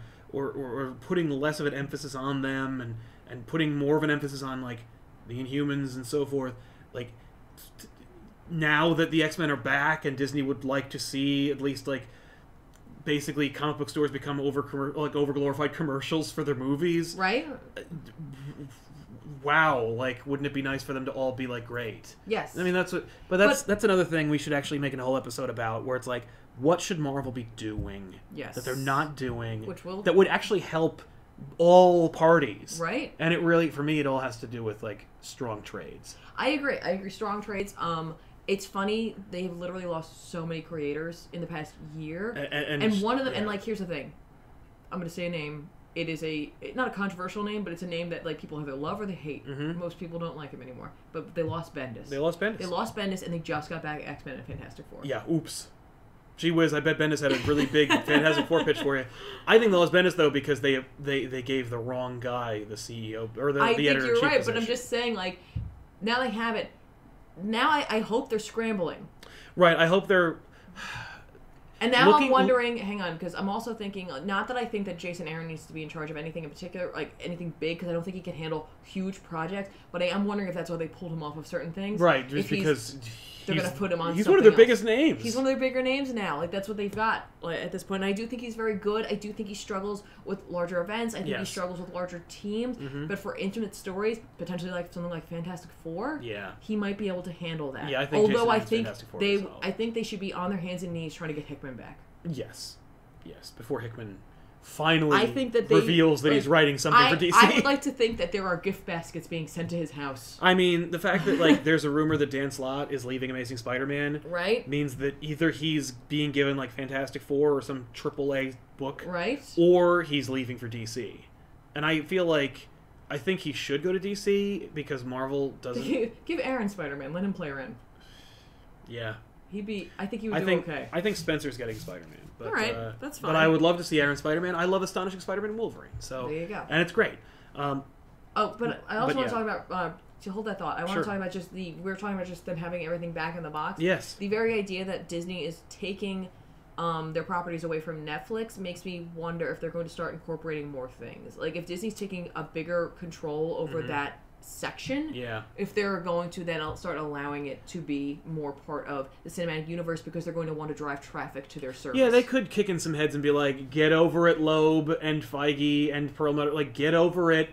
putting less of an emphasis on them and putting more of an emphasis on, like, the Inhumans and so forth. Like, now that the X-Men are back and Disney would like to see at least, like, basically comic book stores become over-glorified commercials for their movies. Right? Wow, like, wouldn't it be nice for them to all be, like, great? Yes. I mean, that's another thing we should actually make a whole episode about, where it's like, what should Marvel be doing that they're not doing that would actually help all parties? Right. And it really, for me, it all has to do with, like, strong trades. I agree. Strong trades. It's funny, they have literally lost so many creators in the past year. And one of them, and, like, here's the thing. I'm going to say a name. It is not a controversial name, but it's a name that, like, people either love or they hate. Most people don't like him anymore. But they lost Bendis. They lost Bendis, and they just got back X-Men and Fantastic Four. Yeah, oops. Gee whiz, I bet Bendis had a really big Fantastic Four pitch for you. I think they lost Bendis, though, because they gave the wrong guy the CEO, or the editor-in-chief I think you're right, position. but I'm just saying, like, now they have it. Now I hope they're scrambling. Right, I hope they're... And now I'm wondering, hang on, because I'm also thinking, not that I think that Jason Aaron needs to be in charge of anything in particular, like anything big, because I don't think he can handle huge projects, but I am wondering if that's why they pulled him off of certain things. Right, just because they're going to put him on he's one of their biggest names. He's one of their bigger names now. Like, that's what they've got at this point. And I do think he's very good. I do think he struggles with larger events. I think he struggles with larger teams. But for intimate stories, potentially like something like Fantastic Four, he might be able to handle that. Yeah, I think I think they should be on their hands and knees trying to get Hickman back. Yes, before Hickman finally reveals that he's writing something for DC. I would like to think that there are gift baskets being sent to his house. I mean, the fact that, like, there's a rumor that Dan Slott is leaving Amazing Spider-Man means that either he's being given, like, Fantastic Four or some AAA book, or he's leaving for DC. And I think he should go to DC because Marvel doesn't... Give Aaron Spider-Man. Let him play around. Yeah. I think he would do okay. I think Spencer's getting Spider-Man. But, all right, that's fine. But I would love to see Aaron Spider-Man. I love Astonishing Spider-Man and Wolverine. So there you go. And it's great. But I also want to talk about, to hold that thought, I want to talk about we were talking about just them having everything back in the box. Yes. The very idea that Disney is taking their properties away from Netflix makes me wonder if they're going to start incorporating more things. Like, if Disney's taking a bigger control over that section, if they're going to then start allowing it to be more part of the cinematic universe because they're going to want to drive traffic to their service. Yeah, they could kick in some heads and be like, get over it, Loeb and Feige and Perlmutter. Like, get over it.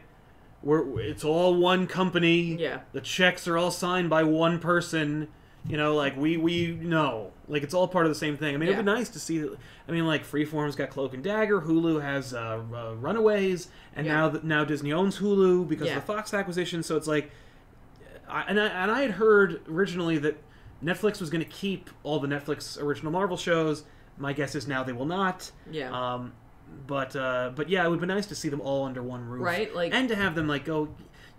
It's all one company. Yeah. The checks are all signed by one person. You know, like, we know. Like, it's all part of the same thing. I mean, it'd be nice to see... I mean, like, Freeform's got Cloak and Dagger, Hulu has Runaways, and now Disney owns Hulu because of the Fox acquisition, so it's like... I had heard originally that Netflix was going to keep all the Netflix original Marvel shows. My guess is now they will not. Yeah. But yeah, it would be nice to see them all under one roof. Right? Like, and to have them, like, go...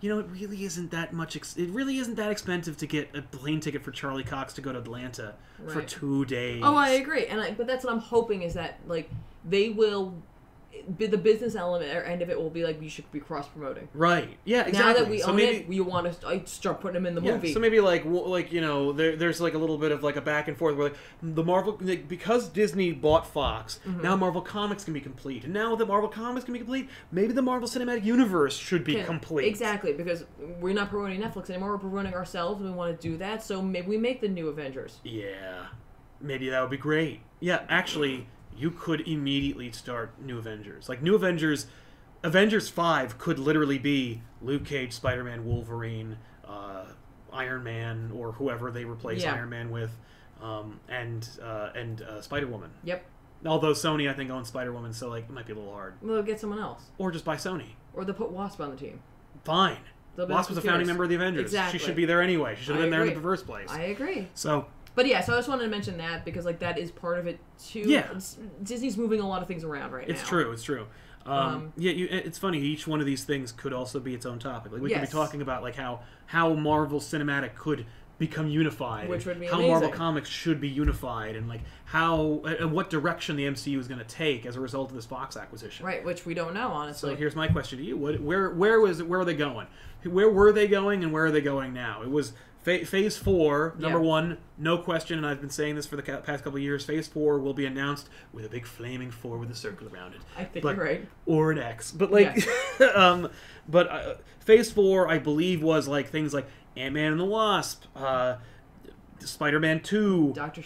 You know, it really isn't that much. It really isn't that expensive to get a plane ticket for Charlie Cox to go to Atlanta for 2 days. Oh, I agree, but that's what I'm hoping is that, like, they will. The business element or end of it will be like, you should be cross promoting. Right. Yeah. Exactly. Now that we own it, we want to start putting them in the movie. So maybe like you know, there's like a little bit of like a back and forth where, like, the Marvel, because Disney bought Fox, now Marvel Comics can be complete, and now that Marvel Comics can be complete, maybe the Marvel Cinematic Universe should be complete. Exactly, because we're not promoting Netflix anymore. We're promoting ourselves, and we want to do that. So maybe we make the new Avengers. Yeah, maybe that would be great. Yeah, actually. You could immediately start New Avengers. Like, New Avengers 5 could literally be Luke Cage, Spider-Man, Wolverine, Iron Man, or whoever they replace Iron Man with, and Spider-Woman. Yep. Although Sony, I think, owns Spider-Woman, so like it might be a little hard. Well, they'll get someone else. Or just buy Sony. Or they'll put Wasp on the team. Fine. Wasp was a founding member of the Avengers. Exactly. She should be there anyway. She should have been there in the first place. I agree. So... But yeah, so I just wanted to mention that because like that is part of it too. Yeah. Disney's moving a lot of things around right now. It's true. It's funny. Each one of these things could also be its own topic. Like we could be talking about like how Marvel Cinematic could become unified, which would be how amazing. Marvel Comics should be unified, and like how and what direction the MCU is going to take as a result of this Fox acquisition. Right, which we don't know honestly. So here's my question to you: where are they going? Where were they going, and where are they going now? It was Phase 4, number 1, no question, and I've been saying this for the past couple of years, Phase 4 will be announced with a big flaming 4 with a circle around it. I think you're right. Or an X. But, like, Phase 4, I believe, was, like, things like Ant-Man and the Wasp, Spider-Man 2, Doctor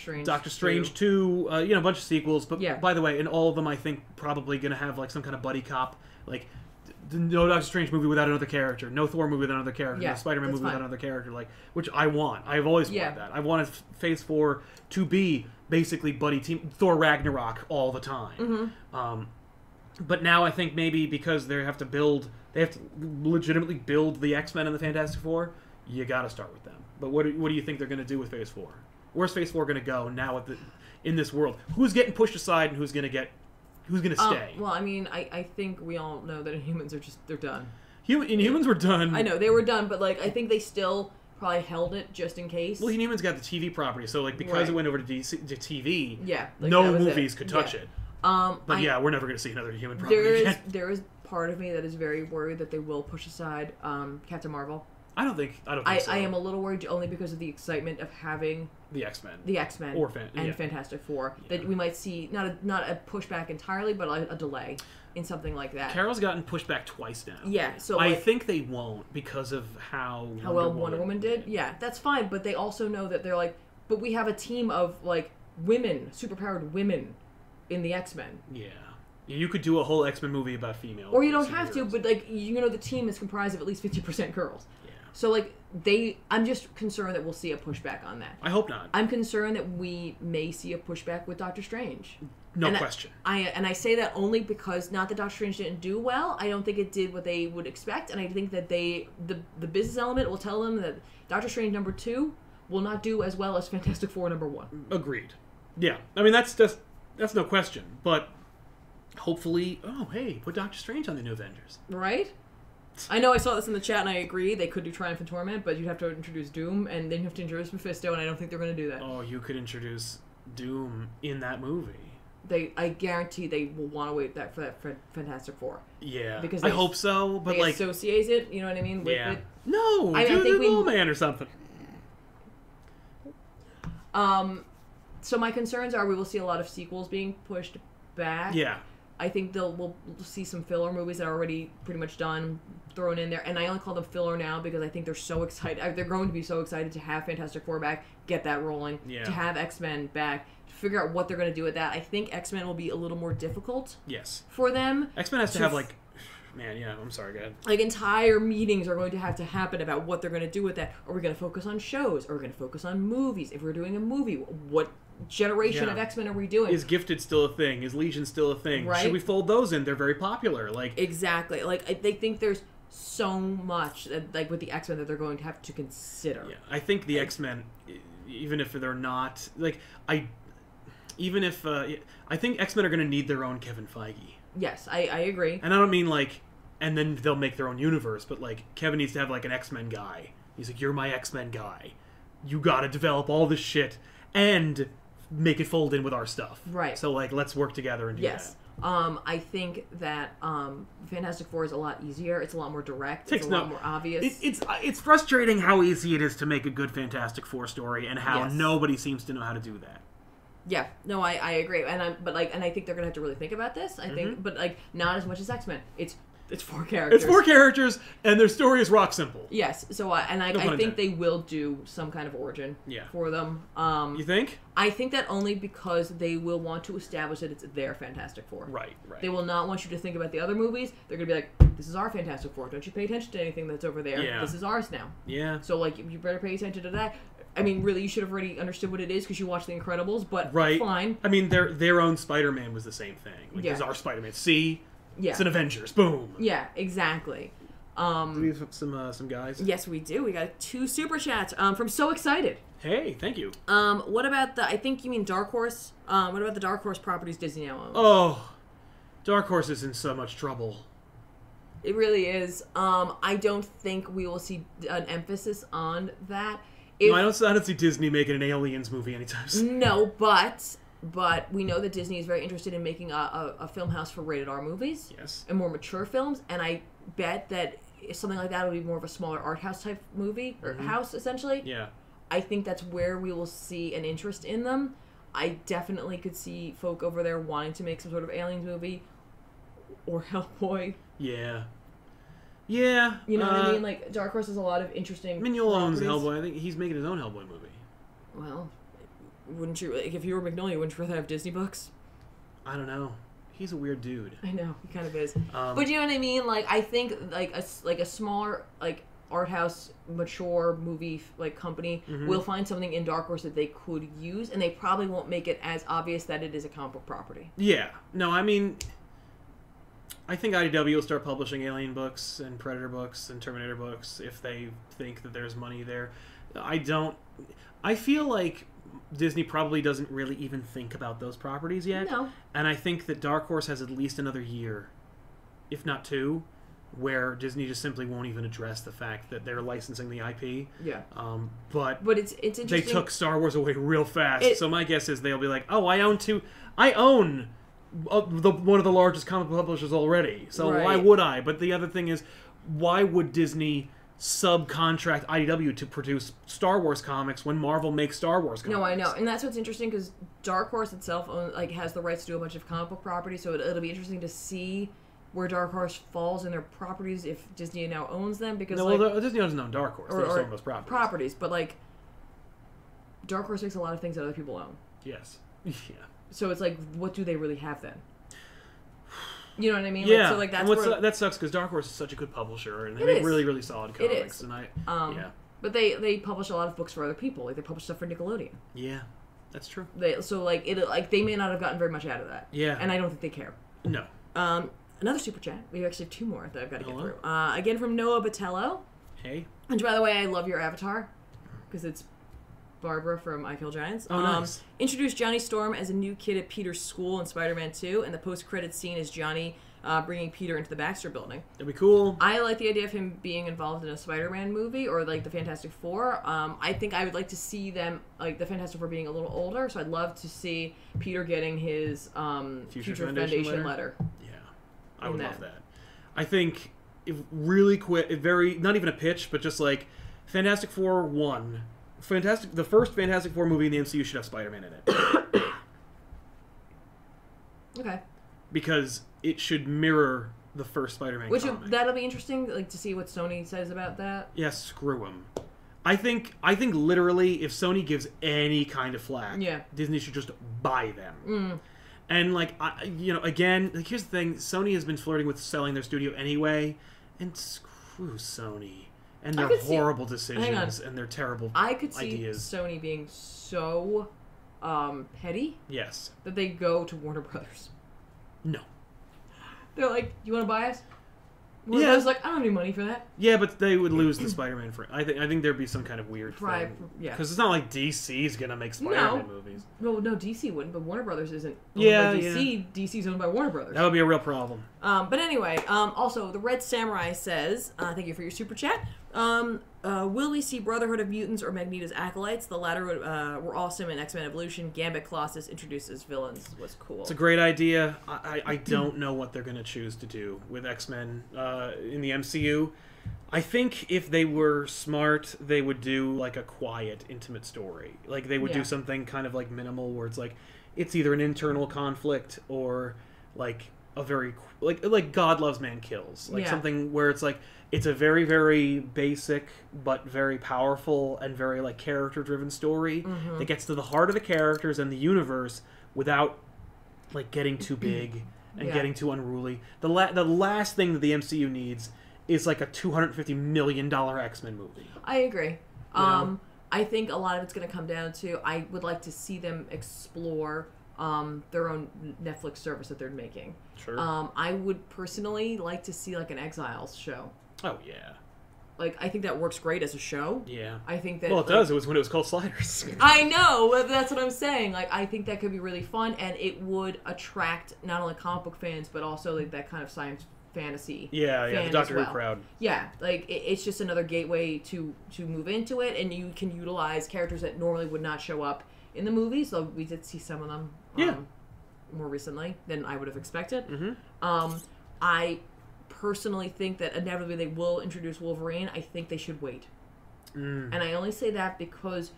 Strange 2, a bunch of sequels. But, by the way, in all of them, I think probably going to have, like, some kind of buddy cop, like... No Doctor Strange movie without another character. No Thor movie without another character. No Spider-Man movie without another character. Like, which I want. I've always wanted that. I wanted Phase 4 to be basically buddy team Thor Ragnarok all the time. Mm-hmm. But now I think maybe because they have to legitimately build the X-Men and the Fantastic Four, you got to start with them. But what do you think they're going to do with Phase 4? Where's Phase 4 going to go now in this world? Who's getting pushed aside and who's going to stay? Well, I mean, I think we all know that Inhumans they're done. Inhumans were done. I know, they were done, but, like, I think they still probably held it just in case. Well, Inhumans got the TV property, so, like, because it went over to TV, like, no movies could touch it. But we're never going to see another Human property again. There is part of me that is very worried that they will push aside Captain Marvel. I don't think so. I am a little worried only because of the excitement of having the X-Men, and Fantastic Four, that we might see not a pushback entirely, but a delay in something like that. Carol's gotten pushed back twice now. Yeah, so I think they won't because of how well Wonder Woman did. Yeah, that's fine, but they also know that they're like, but we have a team of like women, superpowered women, in the X-Men. Yeah. You could do a whole X-Men movie about female. Or you don't have to, but like the team is comprised of at least 50% girls. So, like, I'm just concerned that we'll see a pushback on that. I hope not. I'm concerned that we may see a pushback with Doctor Strange. No question. I say that only because, not that Doctor Strange didn't do well, I don't think it did what they would expect, and I think that the business element will tell them that Doctor Strange number 2 will not do as well as Fantastic Four number 1. Agreed. Yeah. I mean, that's no question, but hopefully, put Doctor Strange on the new Avengers. Right? I know I saw this in the chat and I agree they could do Triumph and Torment, but you'd have to introduce Doom and then you have to introduce Mephisto, and I don't think they're going to do that. Oh, you could introduce Doom in that movie. I guarantee they will want to wait for that Fantastic Four. Yeah, because I hope so, but they associate it, you know what I mean? With it. No, I think the Man or something. So my concerns are we will see a lot of sequels being pushed back. Yeah. I think we'll see some filler movies that are already pretty much done thrown in there, and I only call them filler now because I think they're so excited. They're going to be so excited to have Fantastic Four back, get that rolling, to have X-Men back, to figure out what they're going to do with that. I think X-Men will be a little more difficult. Yes. For them. X-Men has to have I'm sorry, go ahead. Like, entire meetings are going to have to happen about what they're going to do with that. Are we going to focus on shows? Are we going to focus on movies? If we're doing a movie, what generation of X-Men are we doing? Is Gifted still a thing? Is Legion still a thing? Right? Should we fold those in? They're very popular. Exactly. They think there's so much with the X-Men that they're going to have to consider. Yeah, I think the X-Men, even if they're not I think X-Men are going to need their own Kevin Feige. Yes, I agree. And I don't mean and then they'll make their own universe, but Kevin needs to have an X-Men guy. He's like, you're my X-Men guy. You got to develop all this shit and make it fold in with our stuff. Right. So let's work together and do that. I think that Fantastic Four is a lot easier. It's a lot more direct. It's a lot more obvious. It's frustrating how easy it is to make a good Fantastic Four story and how nobody seems to know how to do that. Yeah, no, I agree, and I think they're gonna have to really think about this. I think, but not as much as X-Men. It's 4 characters. It's 4 characters, and their story is rock simple. Yes, so I think they will do some kind of origin for them. You think? I think that only because they will want to establish that it's their Fantastic Four. Right. They will not want you to think about the other movies. They're gonna be like, this is our Fantastic Four. Don't you pay attention to anything that's over there. Yeah. This is ours now. Yeah. So you better pay attention to that. I mean, really, you should have already understood what it is because you watched The Incredibles, but fine. I mean, their own Spider-Man was the same thing. Like, there's our Spider-Man. See? Yeah. It's an Avengers. Boom. Yeah, exactly. Do we have some guys? Yes, we do. We got 2 super chats from So Excited. Hey, thank you. What about I think you mean Dark Horse. What about the Dark Horse properties Disney now owns? Oh, Dark Horse is in so much trouble. It really is. I don't think we will see an emphasis on that. No, I don't see Disney making an Aliens movie anytime soon. No, but we know that Disney is very interested in making a film house for rated R movies. Yes. And more mature films, and I bet that something like that will be more of a smaller art house type movie, or house, essentially. Yeah. I think that's where we will see an interest in them. I definitely could see folk over there wanting to make some sort of Aliens movie or Hellboy. Yeah. Yeah. You know what I mean? Like, Dark Horse has a lot of interesting Mignola owns Hellboy. I think he's making his own Hellboy movie. Well, wouldn't you, like, if you were Magnolia, wouldn't you rather have Disney books? I don't know. He's a weird dude. I know, he kind of is. But you know what I mean? Like, I think, like a smaller, like, art house, mature movie, like, company will find something in Dark Horse that they could use, and they probably won't make it as obvious that it is a comic book property. Yeah. No, I mean, I think IDW will start publishing Alien books and Predator books and Terminator books if they think that there's money there. I feel like Disney probably doesn't really even think about those properties yet. No. And I think that Dark Horse has at least another year, if not 2, where Disney just simply won't even address the fact that they're licensing the IP. Yeah. But it's interesting. They took Star Wars away real fast. So my guess is they'll be like, oh, I own one of the largest comic book publishers already. So why would I? But the other thing is, why would Disney subcontract IDW to produce Star Wars comics when Marvel makes Star Wars comics? No, I know. And that's what's interesting, because Dark Horse itself has the rights to do a bunch of comic book properties, so it'll be interesting to see where Dark Horse falls in their properties if Disney now owns them. Because Disney doesn't own Dark Horse. They just own those properties. But, like, Dark Horse makes a lot of things that other people own. Yes. Yeah. So it's like, what do they really have then? You know what I mean? Yeah. Like, so, like, that sucks, because Dark Horse is such a good publisher, and they make really, really solid comics. It is. And yeah. But they publish a lot of books for other people. Like, they publish stuff for Nickelodeon. Yeah, that's true. They may not have gotten very much out of that. Yeah. And I don't think they care. No. Another super chat. We actually have 2 more that I've got to get through. Again from Noah Batello. Hey. And by the way, I love your avatar, because it's Barbara from I Kill Giants. Oh, nice. Introduced Johnny Storm as a new kid at Peter's school in Spider-Man 2, and the post-credits scene is Johnny bringing Peter into the Baxter building. That'd be cool. I like the idea of him being involved in a Spider-Man movie, or like the Fantastic Four. I think I would like to see them, like the Fantastic Four being a little older, so I'd love to see Peter getting his Future Foundation letter. Yeah, I would love that. I think, really quick, not even a pitch, but just like Fantastic Four 1. The first Fantastic Four movie in the MCU should have Spider-Man in it. Okay. Because it should mirror the first Spider-Man comic. That'll be interesting, like, to see what Sony says about that. Yeah, screw them. I think literally, if Sony gives any kind of flack, Disney should just buy them. And, like, again, like, here's the thing. Sony has been flirting with selling their studio anyway, and screw Sony. And their horrible decisions and their terrible ideas. I could see Sony being so petty. Yes. That they go to Warner Brothers. No. They're like, you want to buy us? Warner Brothers like, I don't have any money for that. Yeah, but they would lose the Spider-Man for. I think there'd be some kind of weird thing. Yeah. Because it's not like DC's gonna make Spider-Man movies. No, DC wouldn't, but Warner Brothers isn't owned by DC. Yeah. DC's owned by Warner Brothers. That would be a real problem. But anyway, also, the Red Samurai says, thank you for your super chat. Will we see Brotherhood of Mutants or Magneto's acolytes? The latter were awesome in X-Men Evolution. Gambit Colossus introduced as villains was cool. It's a great idea. I don't know what they're going to choose to do with X-Men in the MCU. I think if they were smart, they would do like a quiet, intimate story. Like they would do something kind of like minimal, where it's like it's either an internal conflict or like a very like God Loves Man Kills, like something where it's like it's a very, very basic but very powerful and very like character driven story that gets to the heart of the characters and the universe without like getting too big and getting too unruly. The last thing that the MCU needs is like a $250 million X-Men movie. I agree. I think a lot of it's going to come down to, I would like to see them explore their own Netflix service that they're making. Sure. I would personally like to see like an Exiles show. Oh, yeah. Like, I think that works great as a show. Yeah. I think that... Well, it does. It was when it was called Sliders. I know! But that's what I'm saying. Like, I think that could be really fun, and it would attract not only comic book fans, but also like that kind of science fantasy. Yeah, the Doctor Who crowd. Yeah, like, it's just another gateway to move into it, and you can utilize characters that normally would not show up in the movies, though we did see some of them more recently than I would have expected. Mm-hmm. I personally think that inevitably they will introduce Wolverine. I think they should wait. And I only say that because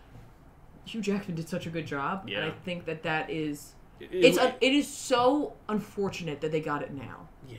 Hugh Jackman did such a good job. Yeah. And I think that is... It is so unfortunate that they got it now. Yeah.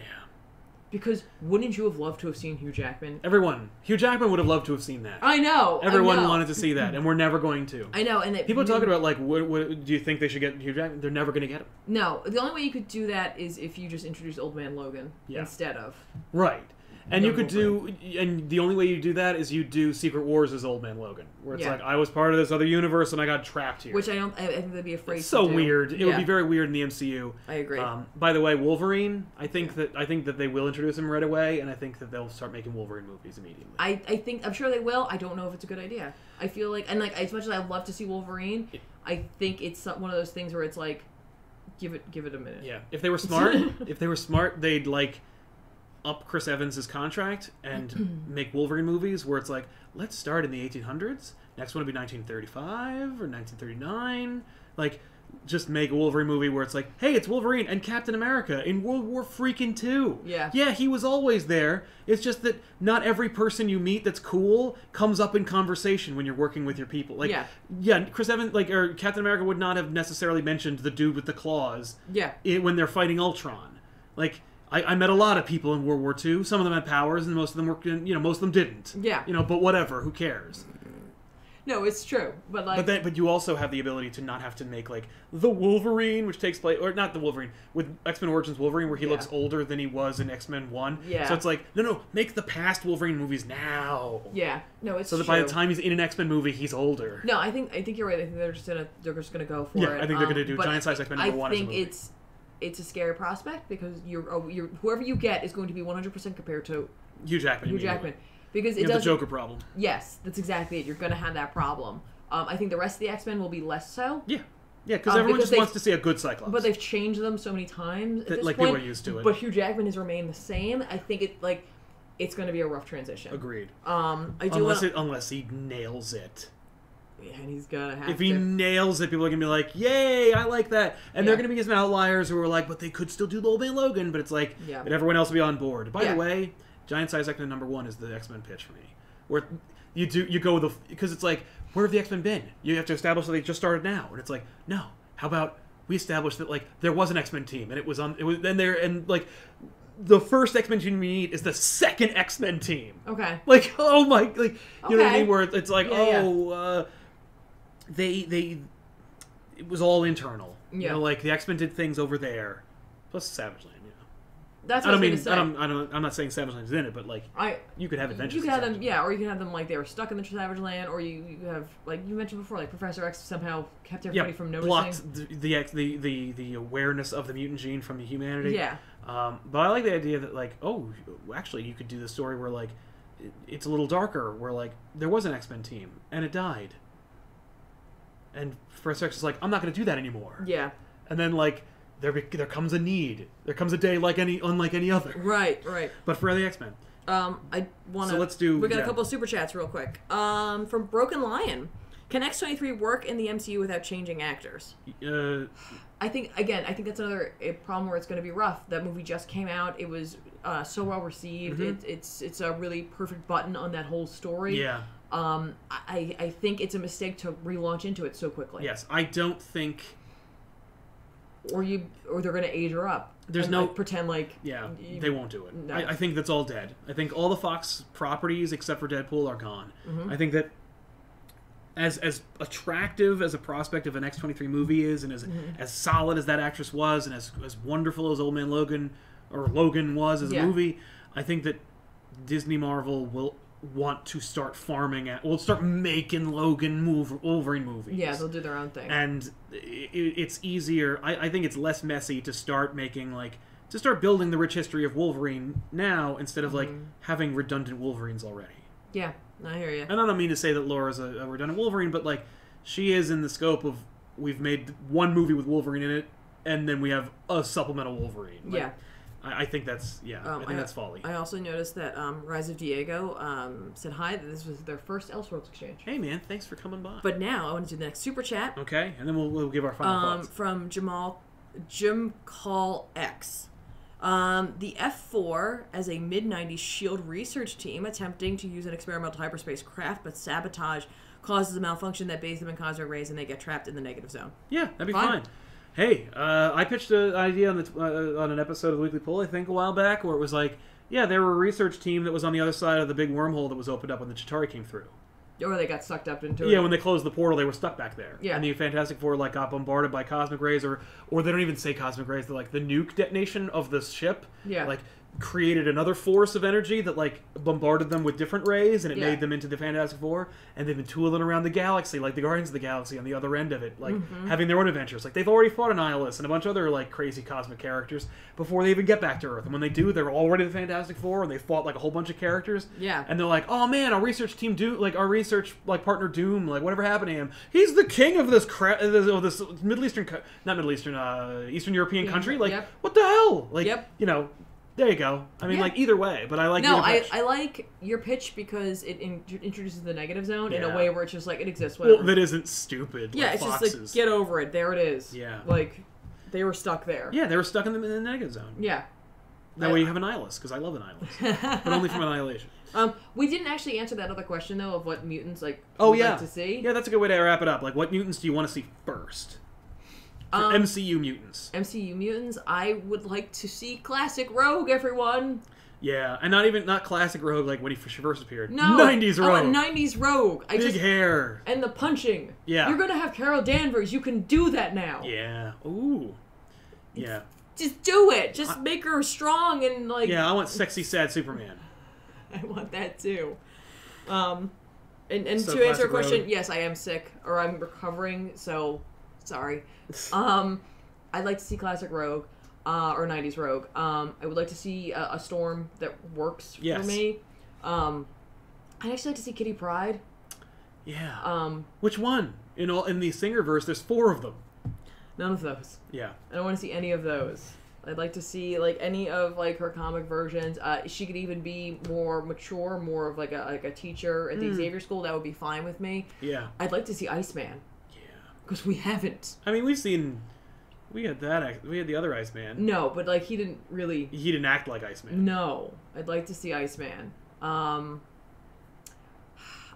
Because wouldn't you have loved to have seen Hugh Jackman? Everyone. Hugh Jackman would have loved to have seen that. I know. Everyone wanted to see that, and we're never going to. I know. And people are talking about, like, what do you think they should get Hugh Jackman? They're never going to get him. No. The only way you could do that is if you just introduce Old Man Logan instead of... Right. And you could do, and the only way you do that is you do Secret Wars as Old Man Logan, where it's like, I was part of this other universe and I got trapped here. Which I think they'd be afraid it's to so do. weird. It would be very weird in the MCU. I agree. By the way, Wolverine, I think that they will introduce him right away, and I think that they'll start making Wolverine movies immediately. I'm sure they will. I don't know if it's a good idea. I feel like, and like, as much as I'd love to see Wolverine, I think it's one of those things where it's like, give it a minute. Yeah. If they were smart, they'd like up Chris Evans' contract and make Wolverine movies where it's like, let's start in the 1800s. Next one would be 1935 or 1939. Like, just make a Wolverine movie where it's like, hey, it's Wolverine and Captain America in World War freaking II. Yeah. Yeah, he was always there. It's just that not every person you meet that's cool comes up in conversation when you're working with your people. Like, yeah, Chris Evans, like, or Captain America would not have necessarily mentioned the dude with the claws. Yeah. When they're fighting Ultron. Like, I met a lot of people in World War II. Some of them had powers, and most of them worked in, most of them didn't. Yeah. But whatever. Who cares? No, it's true. But like, but you also have the ability to not have to make like the Wolverine, which takes place, or not the Wolverine, with X-Men Origins Wolverine, where he looks older than he was in X-Men 1. Yeah. So it's like, no, make the past Wolverine movies now. Yeah. No, it's so that by the time he's in an X-Men movie, he's older. No, I think you're right. I think they're just gonna go for it. Yeah, I think they're gonna do Giant Size X-Men number 1 as a movie. I think it's a scary prospect because you're whoever you get is going to be 100% compared to Hugh Jackman. Because you have the Joker problem. Yes, that's exactly it. You're going to have that problem. I think the rest of the X-Men will be less so. Yeah, because everyone just wants to see a good Cyclops. But they've changed them so many times at this point. People are used to it. But Hugh Jackman has remained the same. I think it's going to be a rough transition. Agreed. Unless he nails it. Yeah, and he's gonna have If he nails it, people are gonna be like, "Yay, I like that!" And they're gonna be some outliers who are like, "But they could still do the Old Man Logan." But it's like, but everyone else will be on board. By the way, Giant Size X-Men number 1 is the X-Men pitch for me, where you go with because it's like, where have the X-Men been? You have to establish that they just started now, and it's like, no. How about we establish that like there was an X-Men team, and it was like. The first X-Men team we need is the second X-Men team. Okay. Like, oh my, like, you know what I mean? Where it's like, it was all internal. Yeah. Like the X-Men did things over there. Plus Savage Land, That's what I was say. I'm not saying Savage Land is in it, but like, you could have adventures. You could have them, or you can have them like they were stuck in the Savage Land, or you have like you mentioned before, like Professor X somehow kept everybody from noticing. Blocked the awareness of the mutant gene from the humanity. Yeah. But I like the idea that like, actually, you could do the story where like it's a little darker, where like there was an X-Men team and it died, and Professor X is like, I'm not going to do that anymore. Yeah. And then like there comes a need, there comes a day unlike any other. Right. But for the X-Men. I want to. So let's do. We got a couple of super chats real quick. From Broken Lion, can X-23 work in the MCU without changing actors? I think that's another problem where it's going to be rough. That movie just came out. It was so well received. Mm-hmm. It's a really perfect button on that whole story. Yeah. I think it's a mistake to relaunch into it so quickly. Yes, I don't think. Or they're going to age her up. There's no pretend like they won't do it. No. I think that's all dead. I think all the Fox properties except for Deadpool are gone. Mm-hmm. I think that. As attractive as a prospect of an X-23 movie is, and as solid as that actress was, and as wonderful as Old Man Logan or Logan was as a movie, I think that Disney Marvel will want to start farming at. Well, start making Wolverine movies. Yeah, they'll do their own thing. And it's easier. I think it's less messy to start making to start building the rich history of Wolverine now instead of having redundant Wolverines already. Yeah, I hear you. And I don't mean to say that Laura's a redundant Wolverine, but she is in the scope of we've made one movie with Wolverine in it, and then we have a supplemental Wolverine. Yeah. I think that's I think that's folly. I also noticed that Rise of Diego said hi, that this was their first Elseworlds exchange. Hey man, thanks for coming by. But now I want to do the next super chat. Okay, and then we'll give our final thoughts. From Jim Call X. The F4 as a mid-90s S.H.I.E.L.D. research team attempting to use an experimental hyperspace craft, but sabotage causes a malfunction that bathes them in cosmic rays and they get trapped in the negative zone. Yeah, that'd be fine. Hey, I pitched an idea on an episode of the Weekly Pull, I think, a while back, where it was there were a research team that was on the other side of the big wormhole that was opened up when the Chitauri came through. Or they got sucked up into it. Yeah, when they closed the portal, they were stuck back there. Yeah. And the Fantastic Four got bombarded by cosmic rays, or they don't even say cosmic rays, they're the nuke detonation of the ship. Yeah. Created another force of energy that bombarded them with different rays, and it made them into the Fantastic Four, and they've been tooling around the galaxy like the Guardians of the Galaxy on the other end of it, having their own adventures. They've already fought Annihilus and a bunch of other crazy cosmic characters before they even get back to Earth, and when they do, they're already the Fantastic Four, and they fought a whole bunch of characters. Yeah. And they're oh man, our research team our research partner Doom, whatever happened to him? He's the king of this this Middle Eastern, not Middle Eastern, Eastern European country. What the hell? There you go. I mean, either way, but I like your pitch. I like your pitch because it introduces the negative zone in a way where it's just it exists, whatever. Well, that isn't stupid. Yeah, it's Fox's. just get over it. There it is. Yeah. They were stuck there. Yeah, they were stuck in the negative zone. Yeah. That way you have Annihilus, because I love Annihilus. But only from Annihilation. We didn't actually answer that other question, though, of what mutants, like to see. Yeah, that's a good way to wrap it up. What mutants do you want to see first? MCU mutants. MCU mutants, I would like to see classic Rogue, everyone. Yeah, and not classic Rogue when he first appeared. No, 90s Rogue. I want 90s Rogue. Big hair. And the punching. Yeah. You're gonna have Carol Danvers. You can do that now. Yeah. Ooh. Yeah. Just do it. Just make her strong and Yeah, I want sexy, sad Superman. I want that too. And So to answer your question, Rogue. yes, I am sick or I'm recovering. So sorry. I'd like to see classic Rogue, or 90s Rogue. I would like to see a Storm that works for me. I'd actually like to see Kitty Pryde. Yeah. Which one? In the Singerverse, there's 4 of them. None of those. Yeah. I don't want to see any of those. I'd like to see any of her comic versions. She could even be more mature, more of a teacher at the Xavier School. That would be fine with me. Yeah. I'd like to see Iceman. Because we haven't. I mean, we had the other Iceman. No, but he didn't really. He didn't act like Iceman. No, I'd like to see Iceman. I'm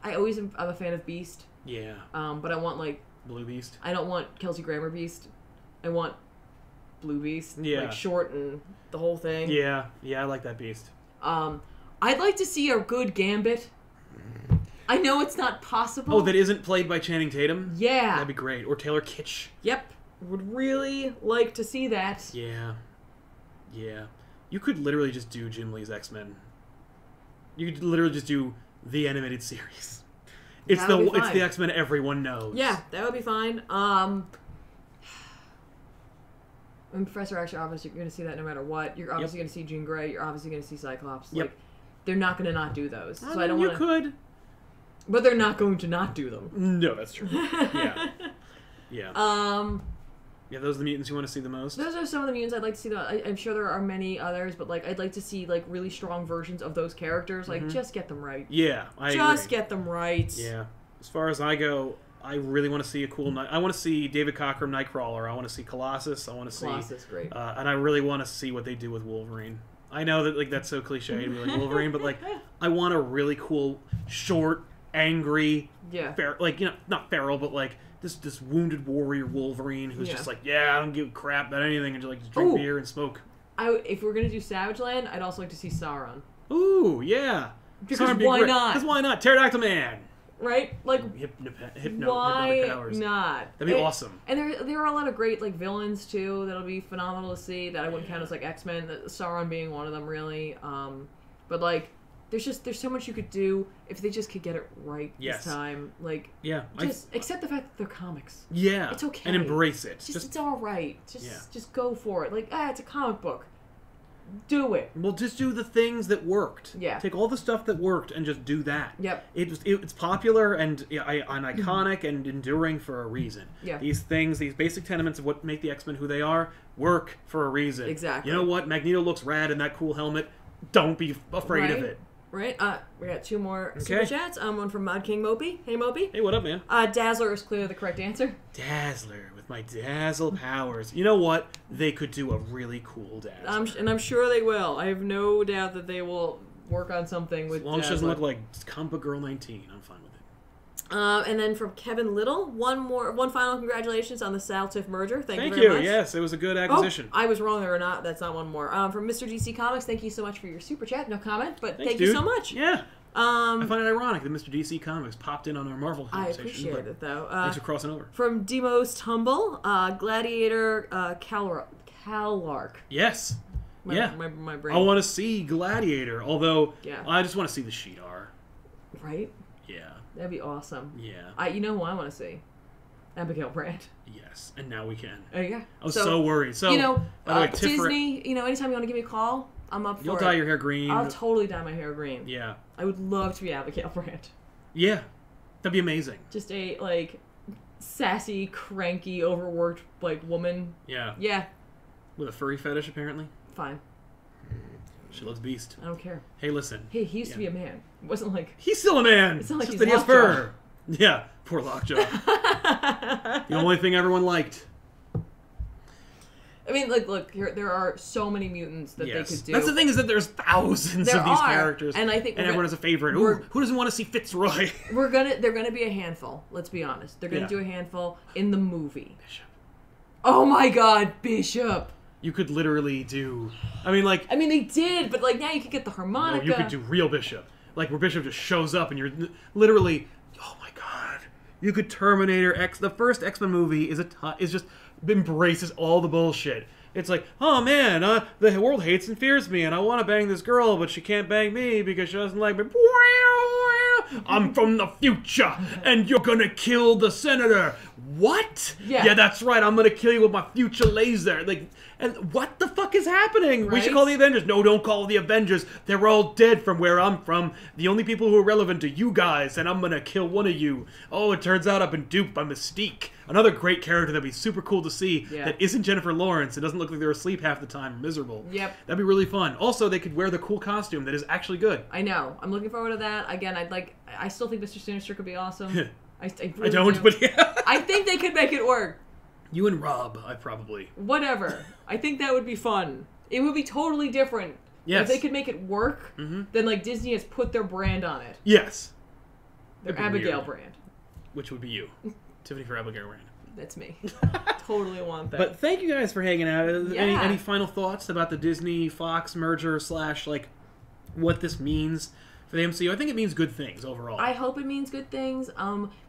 a fan of Beast. Yeah. But I want Blue Beast. I don't want Kelsey Grammer Beast. I want Blue Beast. Yeah. Short and the whole thing. Yeah, I like that Beast. I'd like to see a good Gambit. I know it's not possible. Oh, that isn't played by Channing Tatum? Yeah. That'd be great. Or Taylor Kitsch. Yep. Would really like to see that. Yeah. Yeah. You could literally just do Jim Lee's X-Men. You could literally just do the animated series. It's the X-Men everyone knows. Yeah, that would be fine. And Professor X, you're obviously going to see that no matter what. You're obviously going to see Jean Grey. You're obviously going to see Cyclops. Yep. They're not going to not do those. So I don't want to... You could. But they're not going to not do them. No, that's true. Yeah. Yeah. Yeah, those are the mutants you want to see the most? Those are some of the mutants I'd like to see. I'm sure there are many others, but I'd like to see really strong versions of those characters. Just get them right. Yeah, I agree. Just get them right. Yeah. As far as I go, I really want to see a cool I want to see David Cockrum Nightcrawler. I want to see Colossus. I want to see Colossus, great. And I really want to see what they do with Wolverine. I know that that's so cliche to be like Wolverine, but I want a really cool, short, angry, not feral, but this wounded warrior Wolverine who's just I don't give a crap about anything and just drink beer and smoke. If we're gonna do Savage Land, I'd also like to see Sauron. Ooh, yeah. Because why not? Because why not? Pterodactyl Man. Right? Hypnotic powers. Not? That'd be awesome. And there are a lot of great villains too that'll be phenomenal to see that I wouldn't count as X-Men. Sauron being one of them, really. But there's so much you could do if they just could get it right this time. Like, just accept the fact that they're comics. Yeah, it's okay, and embrace it. It's all right. Just go for it. Like, it's a comic book. Do it. Well, just do the things that worked. Yeah. Take all the stuff that worked and just do that. Yep. It's popular and iconic and enduring for a reason. Yeah. These things, these basic tenements of what make the X-Men who they are, work for a reason. Exactly. You know what? Magneto looks rad in that cool helmet. Don't be afraid of it. Right? We got 2 more super chats. One from Mod King Mopey. Hey, Mopey. Hey, what up, man? Dazzler is clearly the correct answer. Dazzler with my dazzle powers. You know what? They could do a really cool Dazzler. And I'm sure they will. I have no doubt that they will work on something with Dazzler. As long as she doesn't look like Comic Book Girl 19, I'm fine with it. And then from Kevin Little, one final congratulations on the Sal Tiff merger. Thank you very much. Yes, it was a good acquisition. I was wrong there or not. That's not one more. From Mr. DC Comics, thank you so much for your super chat. No comment, but thank you so much. Yeah. I find it ironic that Mr. DC Comics popped in on our Marvel conversation. I appreciate it, though. Thanks for crossing over. From Demos Tumble, Gladiator Calark. Yes. My brain. I want to see Gladiator, although I just want to see the Sheetar. Right? Yeah. That'd be awesome. Yeah. You know who I want to see? Abigail Brandt. Yes, and now we can. Yeah. I was so worried. So, by the way, Disney, anytime you want to give me a call, I'm up for it. You'll dye your hair green. I'll totally dye my hair green. Yeah. I would love to be Abigail Brandt. Yeah. That'd be amazing. Just a, sassy, cranky, overworked, woman. Yeah. Yeah. With a furry fetish, apparently. Fine. She loves Beast. I don't care. Hey, listen. Hey, he used to be a man. It wasn't like... He's still a man! It's not like just he's that he has fur. Yeah. Poor Lockjaw. The only thing everyone liked. I mean, look, there are so many mutants that they could do. That's the thing, is that there's thousands of these characters. And I think everyone has a favorite. Who doesn't want to see Fitzroy? They're gonna be a handful, let's be honest. They're gonna do a handful in the movie. Bishop. Oh my god, Bishop! You could literally do... I mean, they did, but, now you could get the harmonica. No, you could do real Bishop. Where Bishop just shows up and you're literally... Oh my god. You could Terminator X... The first X-Men movie is just... embraces all the bullshit. It's like, oh man, the world hates and fears me, and I want to bang this girl, but she can't bang me because she doesn't like me. I'm from the future, and you're gonna kill the senator. What? Yeah, that's right. I'm gonna kill you with my future laser. And what the fuck is happening? Right? We should call the Avengers. No, don't call the Avengers. They're all dead from where I'm from. The only people who are relevant are you guys, and I'm gonna kill one of you. Oh, it turns out I've been duped by Mystique. Another great character that'd be super cool to see that isn't Jennifer Lawrence. It doesn't look like they're asleep half the time, miserable. Yep. That'd be really fun. Also, they could wear the cool costume that is actually good. I know. I'm looking forward to that. Again, I still think Mr. Sinister could be awesome. I really don't, but yeah. I think they could make it work. You and Rob, I probably. Whatever. I think that would be fun. It would be totally different. Yes. If they could make it work, then Disney has put their brand on it. Yes. Their Abigail brand. Which would be you. Tiffany for Abigail brand. That's me. Totally want that. But thank you guys for hanging out. Any final thoughts about the Disney Fox merger / what this means for the MCU? I think it means good things overall. I hope it means good things.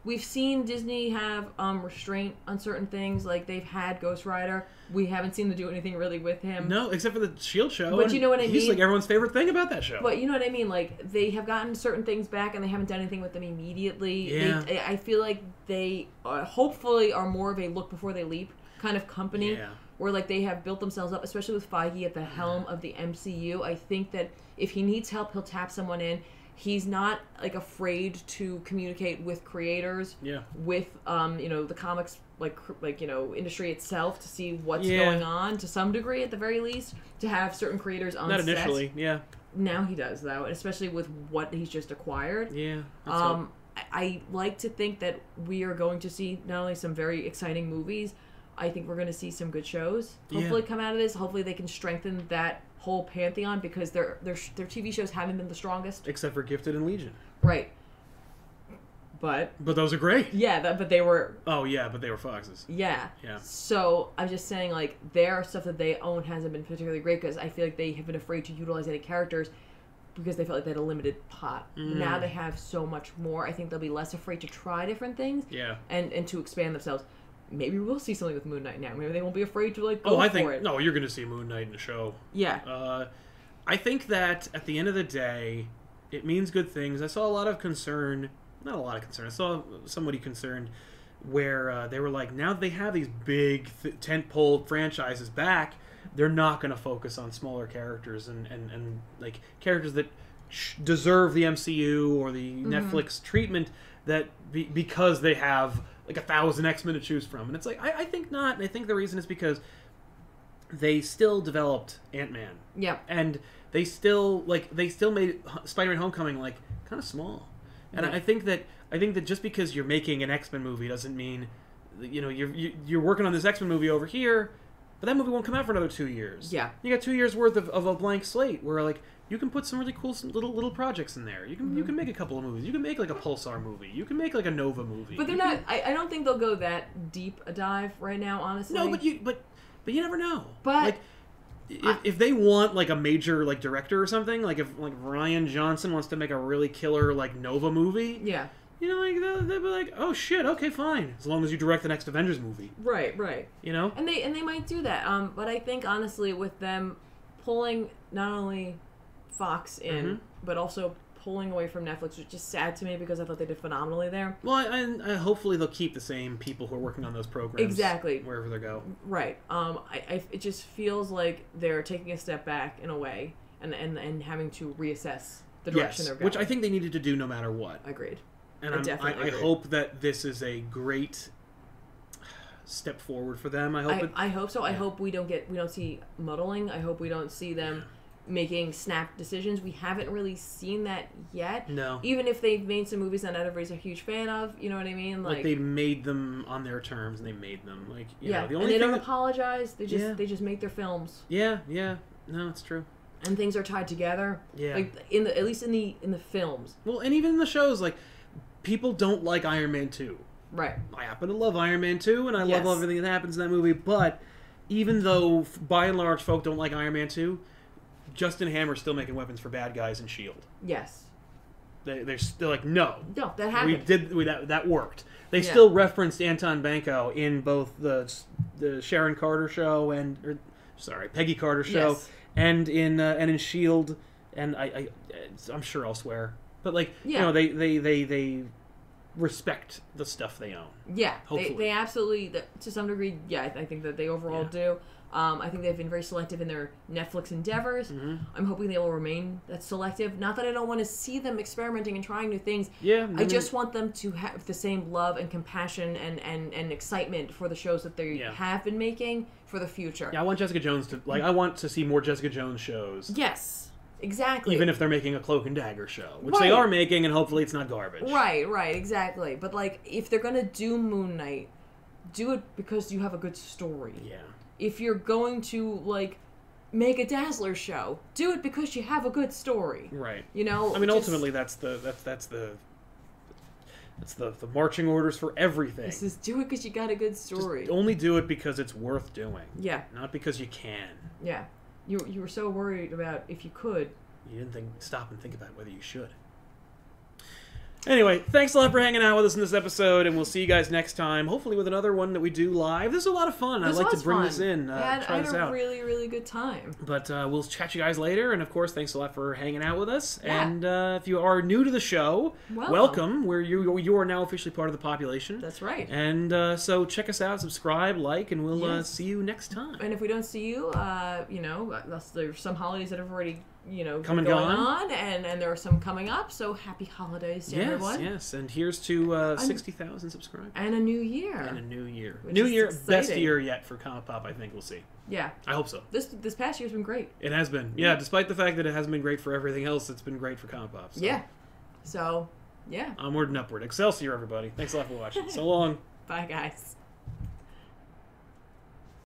We've seen Disney have restraint on certain things. They've had Ghost Rider. We haven't seen them do anything really with him. No, except for the S.H.I.E.L.D. show. But you know what I mean? He's everyone's favorite thing about that show. But you know what I mean? They have gotten certain things back and they haven't done anything with them immediately. Yeah. I feel like they hopefully are more of a look before they leap kind of company. Yeah. Where they have built themselves up, especially with Feige at the helm of the MCU. I think that if he needs help, he'll tap someone in. He's not afraid to communicate with creators, with the comics industry itself to see what's going on to some degree at the very least, to have certain creators on set. Not initially, yeah. Now he does though, especially with what he's just acquired. Yeah. I like to think that we are going to see not only some very exciting movies, I think we're going to see some good shows hopefully come out of this. Hopefully they can strengthen that whole pantheon because their TV shows haven't been the strongest. Except for Gifted and Legion. Right. But those are great. Yeah, but they were... Oh, yeah, but they were Fox's. Yeah. So I'm just saying, their stuff that they own hasn't been particularly great because I feel like they have been afraid to utilize any characters because they felt like they had a limited pot. Now they have so much more. I think they'll be less afraid to try different things. Yeah. And to expand themselves. Maybe we'll see something with Moon Knight now. Maybe they won't be afraid to go for it. No, you're going to see Moon Knight in the show. Yeah. I think that at the end of the day, It means good things. I saw a lot of concern. Not a lot of concern. I saw somebody concerned where they were like, now that they have these big tentpole franchises back, they're not going to focus on smaller characters and like characters that deserve the MCU or the Netflix treatment that because they have like 1,000 X-Men to choose from. And it's like, I think not. And I think the reason is because they still developed Ant-Man. Yeah. And they still made Spider-Man Homecoming like kind of small. And I think that just because you're making an X-Men movie doesn't mean, you're working on this X-Men movie over here, but that movie won't come out for another 2 years. Yeah. You got 2 years worth of a blank slate where like you can put some really cool little projects in there. You can make a couple of movies. You can make like a Pulsar movie. You can make like a Nova movie. But they're not. I don't think they'll go that deep a dive right now. Honestly. No, but you never know. But like, if they want like a major like director or something, like if like Ryan Johnson wants to make a really killer like Nova movie, yeah, like they'll be like, oh shit, okay, fine, as long as you direct the next Avengers movie. Right. And they might do that. But I think honestly, with them pulling not only Fox in, but also pulling away from Netflix, which is sad to me because I thought they did phenomenally there. Well, I hopefully they'll keep the same people who are working on those programs exactly wherever they go. Right. It just feels like they're taking a step back in a way and having to reassess the direction they're going. Which I think they needed to do no matter what. Agreed. And I hope that this is a great step forward for them. I hope so. Yeah. I hope we don't see muddling. I hope we don't see them making snap decisions. We haven't really seen that yet. No. Even if they've made some movies that not everybody's a huge fan of, you know what I mean? Like they made them on their terms, and they made them like the only and they don't apologize. They just make their films. Yeah. No, it's true. And things are tied together. Yeah. Like at least in the films. Well, and even in the shows, like people don't like Iron Man 2. Right. I happen to love Iron Man 2, and I love everything that happens in that movie. But even though by and large folk don't like Iron Man 2. Justin Hammer's still making weapons for bad guys in S.H.I.E.L.D. Yes. They're still like, no, that happened. That worked. They still referenced Anton Banco in both the Sharon Carter show Peggy Carter show, and in S.H.I.E.L.D. and I'm sure elsewhere. But like they respect the stuff they own. Yeah, hopefully. They absolutely, to some degree, I think that they overall do. I think they've been very selective in their Netflix endeavors. I'm hoping they will remain that selective. Not that I don't want to see them experimenting and trying new things. Yeah, I just want them to have the same love and compassion and excitement for the shows that they have been making for the future. Yeah, I want Jessica Jones to I want to see more Jessica Jones shows. Yes. Exactly. Even if they're making a Cloak and Dagger show, which they are making, and hopefully it's not garbage. Right, exactly. But like, if they're gonna do Moon Knight, do it because you have a good story. Yeah. If you're going to like make a Dazzler show, do it because you have a good story. Right. I mean, ultimately, that's the marching orders for everything. This is do it because you got a good story. Just only do it because it's worth doing. Yeah. Not because you can. Yeah. You were so worried about if you could. You didn't stop and think about whether you should. Anyway, thanks a lot for hanging out with us in this episode, and we'll see you guys next time, hopefully with another one that we do live. This is a lot of fun. I'd like to bring this in, try this out. I had a really, really good time. But we'll chat you guys later, and of course, thanks a lot for hanging out with us. Yeah. And if you are new to the show, welcome. You are now officially part of the population. That's right. And so check us out, subscribe, like, and we'll see you next time. And if we don't see you, there's some holidays that have already going on, and there are some coming up, so happy holidays to everyone. Yes, and here's to 60,000 subscribers. And a new year. New year, best year yet for ComicPOP, I think we'll see. Yeah. I hope so. This past year's been great. It has been. Yeah, despite the fact that it hasn't been great for everything else, it's been great for ComicPOP. So. Yeah. So, yeah. Onward and upward. Excelsior, everybody. Thanks a lot for watching. So long. Bye, guys.